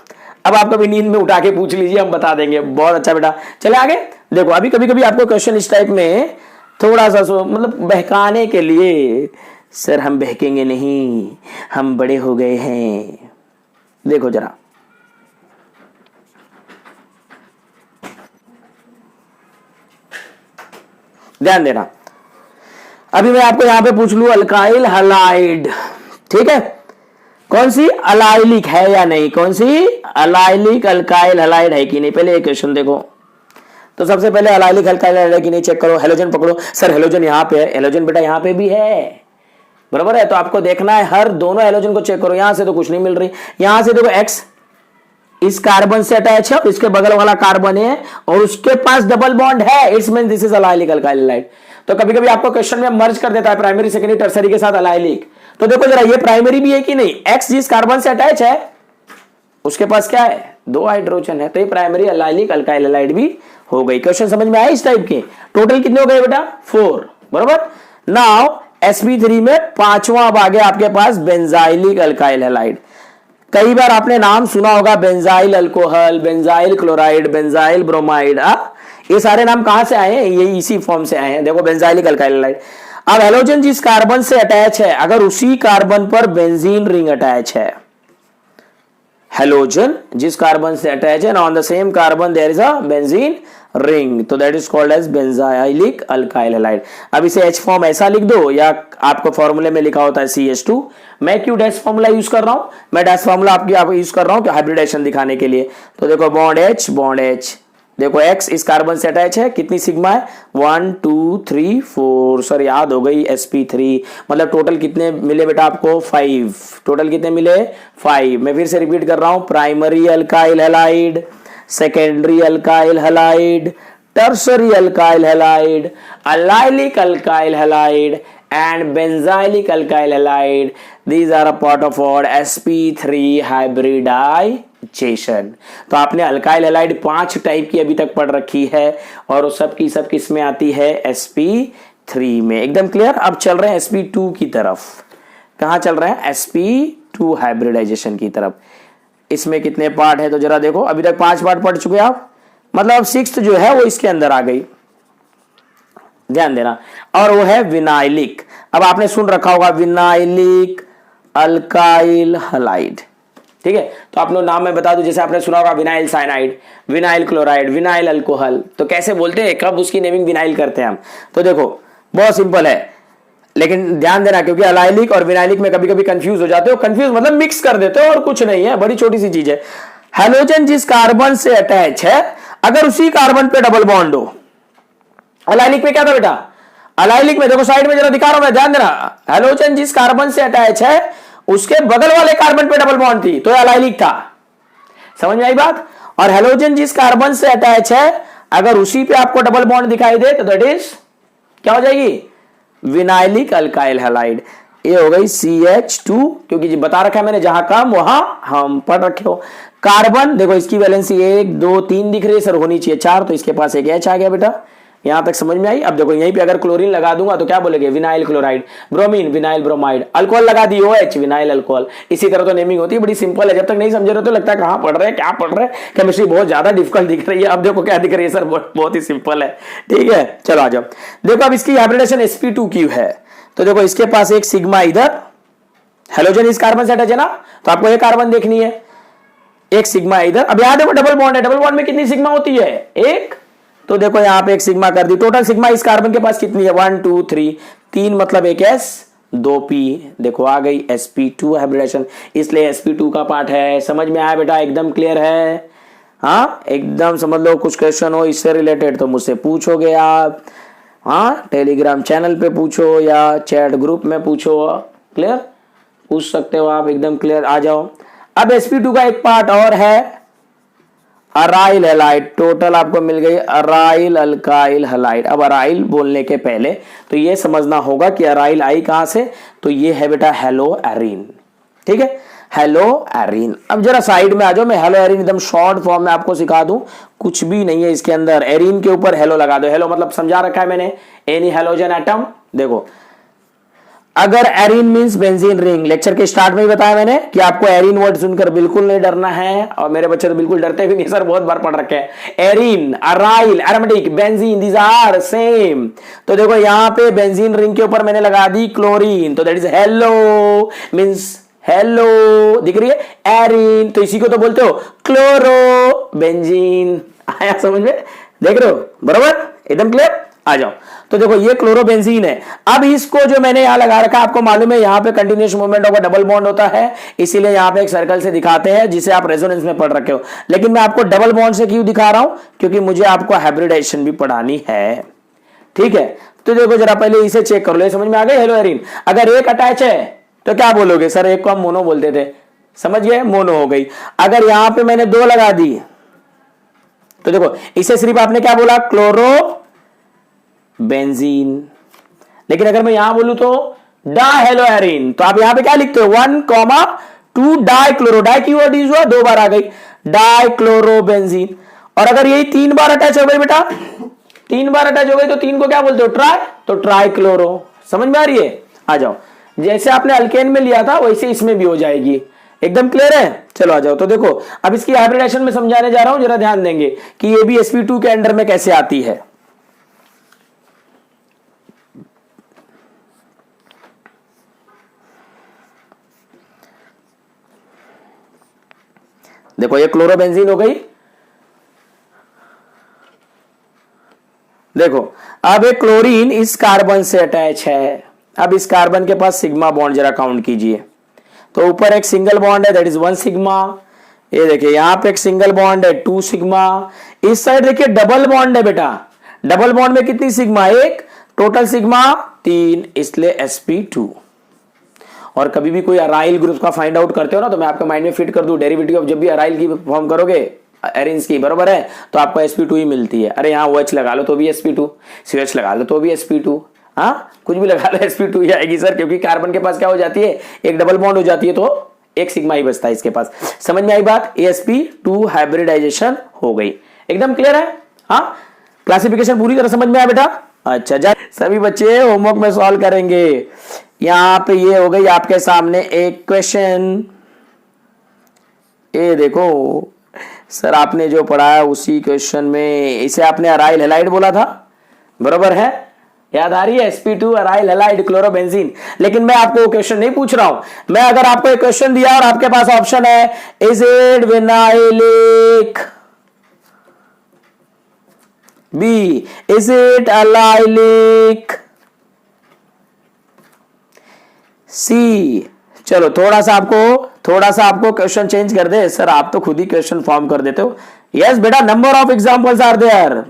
अब आप कभी नींद में उठा के पूछ लीजिए, हम बता देंगे। बहुत अच्छा बेटा, चले आगे। देखो अभी कभी कभी आपको क्वेश्चन इस टाइप में थोड़ा सा मतलब बहकाने के लिए, सर हम बहकेंगे नहीं, हम बड़े हो गए हैं। देखो जरा, ध्यान देना। अभी मैं आपको यहां पे पूछ लूं अल्काइल हलाइड, ठीक है, कौन सी अलाइलिक है या नहीं, कौन सी अलाइलिक अल्काइल हैलाइड है कि नहीं, पहले एक क्वेश्चन देखो। तो सबसे पहले अलाइलिक अल्काइल हैलाइड है कि नहीं चेक करो। हेलोजन पकड़ो, सर हेलोजन यहाँ पे है, हेलोजन बेटा यहाँ पे भी है, बराबर है। तो आपको देखना है हर दोनों हेलोजन को चेक करो। यहां से तो कुछ नहीं मिल रही, यहां से देखो एक्स इस कार्बन से अटैच है और इसके बगल वाला कार्बन है और उसके पास डबल बॉन्ड है, it's mean this is allylic alkyl halide. तो कभी कभी आपको क्वेश्चन में मर्ज कर देता है प्राइमरी सेकेंडरी टर्सरी के साथ अलाइलिक। तो देखो जरा ये प्राइमरी भी है कि नहीं, एक्स जिस कार्बन से अटैच है उसके पास क्या है, 2 हाइड्रोजन है, तो ये प्राइमरी अलाइलिक अल्काइल हैलाइड भी हो गई। क्वेश्चन समझ में आया इस टाइप के। टोटल कितने हो गए बेटा 4, बराबर। नाउ sp3 में पांचवा अब आ गया आपके पास बेंजाइलिक अल्काइल हैलाइड। कई बार आपने नाम सुना होगा benzyl alcohol, benzyl chloride, benzyl bromide. ये सारे नाम कहां से आए हैं, ये इसी फॉर्म से आए हैं। देखो बेंजाइलिक अल्काइल हैलाइड। अब हेलोजन जिस कार्बन से अटैच है, अगर उसी कार्बन पर बेंजीन रिंग अटैच है, हेलोजन जिस कार्बन से अटैच है, on the same carbon there is a benzene ring, तो that is called as benzylic alkyl halide. अब इसे H फॉर्म ऐसा लिख दो या आपको फॉर्मूले में लिखा होता है CH2। मैं क्यों डैश फॉर्मूला यूज कर रहा हूं, मैं डैश फॉर्मूला आपकी यूज कर रहा हूं हाइब्रिडेशन दिखाने के लिए। तो देखो बॉन्ड H, देखो X इस कार्बन से अटैच है, कितनी सिग्मा है 1 2 3 4, सर याद हो गई sp3, मतलब टोटल कितने मिले बेटा आपको 5, टोटल कितने मिले 5। मैं फिर से रिपीट कर रहा हूं, primary alkyl halide, secondary alkyl halide, tertiary alkyl halide, allylic alkyl halide and benzylic alkyl halide. These are a part of our sp3 hybridization. तो आपने अल्काइल हैलाइड 5 टाइप की अभी तक पढ़ रखी है और सब किस में आती है sp3 में, एकदम क्लियर। अब चल रहे हैं sp2 की तरफ। कहां चल रहे हैं, sp2 हाइब्रिडाइजेशन की तरफ। इसमें कितने पार्ट है तो जरा देखो, अभी तक 5 पार्ट पढ़ चुके आप, मतलब 6th जो है वो इसके अंदर आ गई, ध्यान देना। और वो है विनाइलिक। अब आपने सुन रखा होगा विनाइलिक अल्काइल हैलाइड, ठीक है। तो आप लोग नाम में बता दूं, जैसे आपने सुना होगा vinyl cyanide, vinyl chloride, vinyl alcohol, तो कैसे बोलते हैं, कब उसकी नेमिंग विनाइल करते हैं हम। तो देखो बहुत सिंपल है, लेकिन ध्यान देना क्योंकि अलाइलिक और विनाइलिक में कभी कभी कंफ्यूज हो जाते हो। कंफ्यूज मतलब मिक्स कर देते हो और कुछ नहीं है, बड़ी छोटी सी चीज है। हेलोजन जिस कार्बन से अटैच है, अगर उसी कार्बन पे डबल बॉन्ड हो, अलाइलिक में क्या था बेटा, अलाइलिक में देखो साइड में जरा दिखा रहा हूं मैं, ध्यान देना। हेलोजन जिस कार्बन से अटैच है उसके बगल वाले कार्बन पे डबल बॉन्ड थी, तो अलाइलिक था। समझ में आई बात। और हेलोजन जिस कार्बन से अटैच है, अगर उसी पे आपको डबल बॉन्ड दिखाई दे तो दैट इज क्या हो जाएगी, विनाइलिक अल्काइल हैलाइड। ये हो गई CH2, क्योंकि बता रखा है मैंने, जहां कम वहां हम पढ़ रखे हो। कार्बन देखो इसकी वैलेंसी 1 2 3 दिख रही है, सर होनी चाहिए 4, तो इसके पास एक H आ गया बेटा। यहां तक समझ में आई। अब देखो यहीं पे अगर क्लोरीन लगा दूंगा तो क्या बोलेंगे, vinyl chloride, bromine vinyl bromide, alcohol लगा दी OH विनाइल अल्कोहल। इसी तरह तो नेमिंग होती है, बड़ी सिंपल है। जब तक नहीं समझ रहे तो लगता है कहां पढ़ रहे हैं, क्या पढ़ रहे हैं, केमिस्ट्री बहुत ज्यादा डिफिकल्ट दिख रही है। अब देखो क्या दिख रही है सर, बहुत ही सिंपल है, ठीक है। चलो आ जाओ, देखो अब इसकी हाइब्रिडेशन sp2 की है। तो देखो इसके पास एक सिग्मा इधर, हेलोजन इस कार्बन से अटैच है ना, तो आपको एक कार्बन देखनी है, एक सिग्मा इधर। अब याद है डबल बॉन्ड है, डबल बॉन्ड में कितनी सिग्मा होती है, एक। तो देखो यहां पे एक सिग्मा कर दी, टोटल सिग्मा इस कार्बन के पास कितनी है 1 2 3, 3 मतलब एक S 2 P। देखो आ गई sp2 हाइब्रिडेशन, इसलिए sp2 का पार्ट है। समझ में आया बेटा, एकदम क्लियर है। हाँ एकदम समझ लो, कुछ क्वेश्चन हो इससे रिलेटेड तो मुझसे पूछोगे आप, हाँ टेलीग्राम चैनल पे पूछो या चैट ग्रुप में पूछो, क्लियर पूछ सकते हो आप, एकदम क्लियर। आ जाओ। अब sp2 का एक पार्ट और है अराइल हैलाइड, टोटल आपको मिल गई अराइल अल्काइल हैलाइड। अब अराइल बोलने के पहले तो ये समझना होगा कि अराइल आई कहां से, तो ये है बेटा हेलो एरीन, ठीक है, हेलो एरीन। अब जरा साइड में आ जाओ, मैं हेलो एरीन एकदम शॉर्ट फॉर्म में आपको सिखा दूं, कुछ भी नहीं है इसके अंदर। एरीन के ऊपर हेलो लगा दो, हेलो मतलब समझा रखा है मैंने, एनी हेलोजन एटम। देखो अगर arene means benzene ring, lecture के स्टार्ट में ही बताया मैंने कि आपको एरीन वर्ड सुनकर बिल्कुल नहीं डरना है, और मेरे बच्चे तो बिल्कुल डरते भी नहीं सर, बहुत बार पढ़ रखे हैं। Arene, aryl, aromatic, benzene, these are same. तो देखो यहाँ पे बेंजीन रिंग के ऊपर मैंने लगा दी क्लोरीन, तो that is hello means hello, दिख रही है एरीन, तो इसी को तो बोलते हो क्लोरो बेंजीन। आया समझ में, देख रहे हो, बराबर एकदम क्लियर। आ जाओ। तो देखो ये क्लोरोबेंजीन है। अब इसको जो मैंने यहां लगा रखा है, आपको मालूम है यहां पे कंटिन्यूअस मूवमेंट होगा, डबल बॉन्ड होता है, इसीलिए यहां पे एक सर्कल से दिखाते हैं जिसे आप रेजोनेंस में पढ़ रखे हो। लेकिन मैं आपको डबल बॉन्ड से क्यों दिखा रहा हूं, क्योंकि मुझे आपको हाइब्रिडाइजेशन भी पढ़ानी है, ठीक है। तो देखो जरा पहले इसे चेक कर लो, समझ में आ गई। हेलो एरिन, अगर एक अटैच है तो क्या बोलोगे, सर एक को हम मोनो बोलते थे, समझ गए, मोनो हो गई। अगर यहां पे मैंने दो लगा दी तो देखो इसे सिर्फ आपने क्या बोला, क्लोरो बेंजीन। लेकिन अगर मैं यहां बोलूं तो डाहेलोएरिन, तो आप यहां पे क्या लिखते हो, 1,2 डाइक्लोरो, डाई की वर्ड यूज हुआ, दो बार आ गई, डाइक्लोरोबेंजीन। और अगर यही 3 बार अटैच हो गई बेटा, 3 बार अटैच हो गई तो 3 को क्या बोलते हो, ट्राई, तो ट्राइक्लोरो। समझ में आ रही है। आ जाओ, जैसे आपने अल्केन में लिया था वैसे इसमें भी हो जाएगी, एकदम क्लियर है। चलो आ जाओ। तो देखो अब इसकी हाइब्रिडेशन में समझाने जा रहा हूं, जरा ध्यान देंगे कि ये भी sp2 के अंडर में कैसे आती है। देखो ये क्लोरोबेंजीन हो गई। देखो अब एक क्लोरीन इस कार्बन से अटैच है, अब इस कार्बन के पास सिग्मा बॉन्ड जरा काउंट कीजिए। तो ऊपर एक सिंगल बॉन्ड है, दैट इज 1 सिग्मा। ये देखिए यहां पे एक सिंगल बॉन्ड है 2 सिग्मा। इस साइड देखिए डबल बॉन्ड है बेटा, डबल बॉन्ड में कितनी सिग्मा, एक, टोटल सिग्मा 3, इसलिए sp2। और कभी भी कोई अराइल ग्रुप का फाइंड आउट करते हो ना, तो मैं आपके माइंड में फिट कर दूं, डेरिवेटिव ऑफ जब भी अराइल की फॉर्म करोगे एरिन्स की, बरोबर है, तो आपको sp2 ही मिलती है। अरे यहाँ OH लगा लो तो भी sp2, CH लगा लो तो भी sp2, हाँ कुछ भी लगा लो sp2 ही आएगी सर, क्योंकि कार्बन के पास क्या हो जाती है, एक डबल बॉन्ड हो जाती है तो एक सिग्मा ही बचता है इसके पास। समझ में आई बात, sp2 हाइब्रिडाइजेशन हो गई, एकदम क्लियर है। हाँ क्लासिफिकेशन पूरी तरह समझ में आया बेटा। अच्छा जा सभी बच्चे होमवर्क में सॉल्व करेंगे। यहां पे ये हो गई आपके सामने एक क्वेश्चन, ये देखो सर आपने जो पढ़ाया उसी क्वेश्चन में इसे आपने अराइल हैलाइड बोला था, बरोबर है, याद आ रही है, sp2 अराइल हैलाइड क्लोरोबेंजीन। लेकिन मैं आपको क्वेश्चन नहीं पूछ रहा हूं, मैं अगर आपको एक क्वेश्चन दिया और आपके पास ऑप्शन है, is it vinylic, B is it allylic, C, चलो थोड़ा सा आपको क्वेश्चन चेंज कर दे, सर आप तो खुद ही क्वेश्चन फॉर्म कर देते हो। यस बेटा, number of examples are there,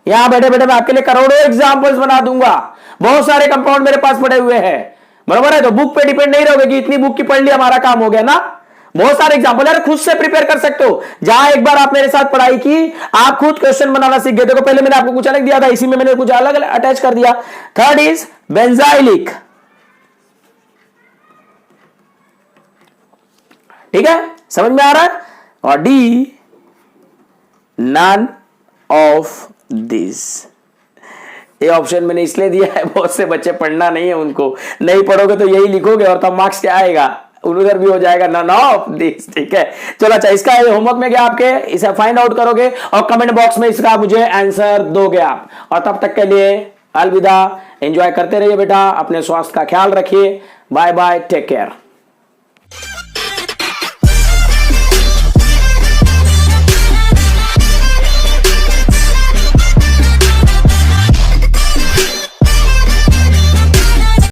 यहां बैठे बैठे मैं आपके लिए करोड़ों एग्जांपल्स बना दूंगा, बहुत सारे कंपाउंड मेरे पास पड़े हुए हैं, बराबर है। तो बुक पे डिपेंड नहीं रहोगे कि इतनी बुक की पढ़ ली हमारा काम हो गया ना, बहुत सारे एग्जांपल यार खुद से प्रिपेयर कर सकते हो। जहां एक बार आप मेरे साथ पढ़ाई की, आप खुद क्वेश्चन बनाना सीख गए। देखो पहले मैंने आपको कुछ अलग दिया था, इसी में मैंने कुछ अलग अटैच कर दिया। थर्ड इज बेंजाइलिक, ठीक है, समझ में आ रहा है। और डी नन ऑफ दिस, ये ऑप्शन मैंने इसलिए दिया है, बहुत से बच्चे पढ़ना नहीं है, उनको नहीं पढ़ोगे तो यही लिखोगे और तब मार्क्स क्या आएगा, उधर भी हो जाएगा नन ऑफ दिस, ठीक है। चलो अच्छा, इसका होमवर्क में क्या आपके इसे फाइंड आउट करोगे और कमेंट बॉक्स में इसका मुझे आंसर दोगे आप। और तब तक के लिए अलविदा, एंजॉय करते रहिए बेटा, अपने स्वास्थ्य का ख्याल रखिए, बाय बाय, टेक केयर।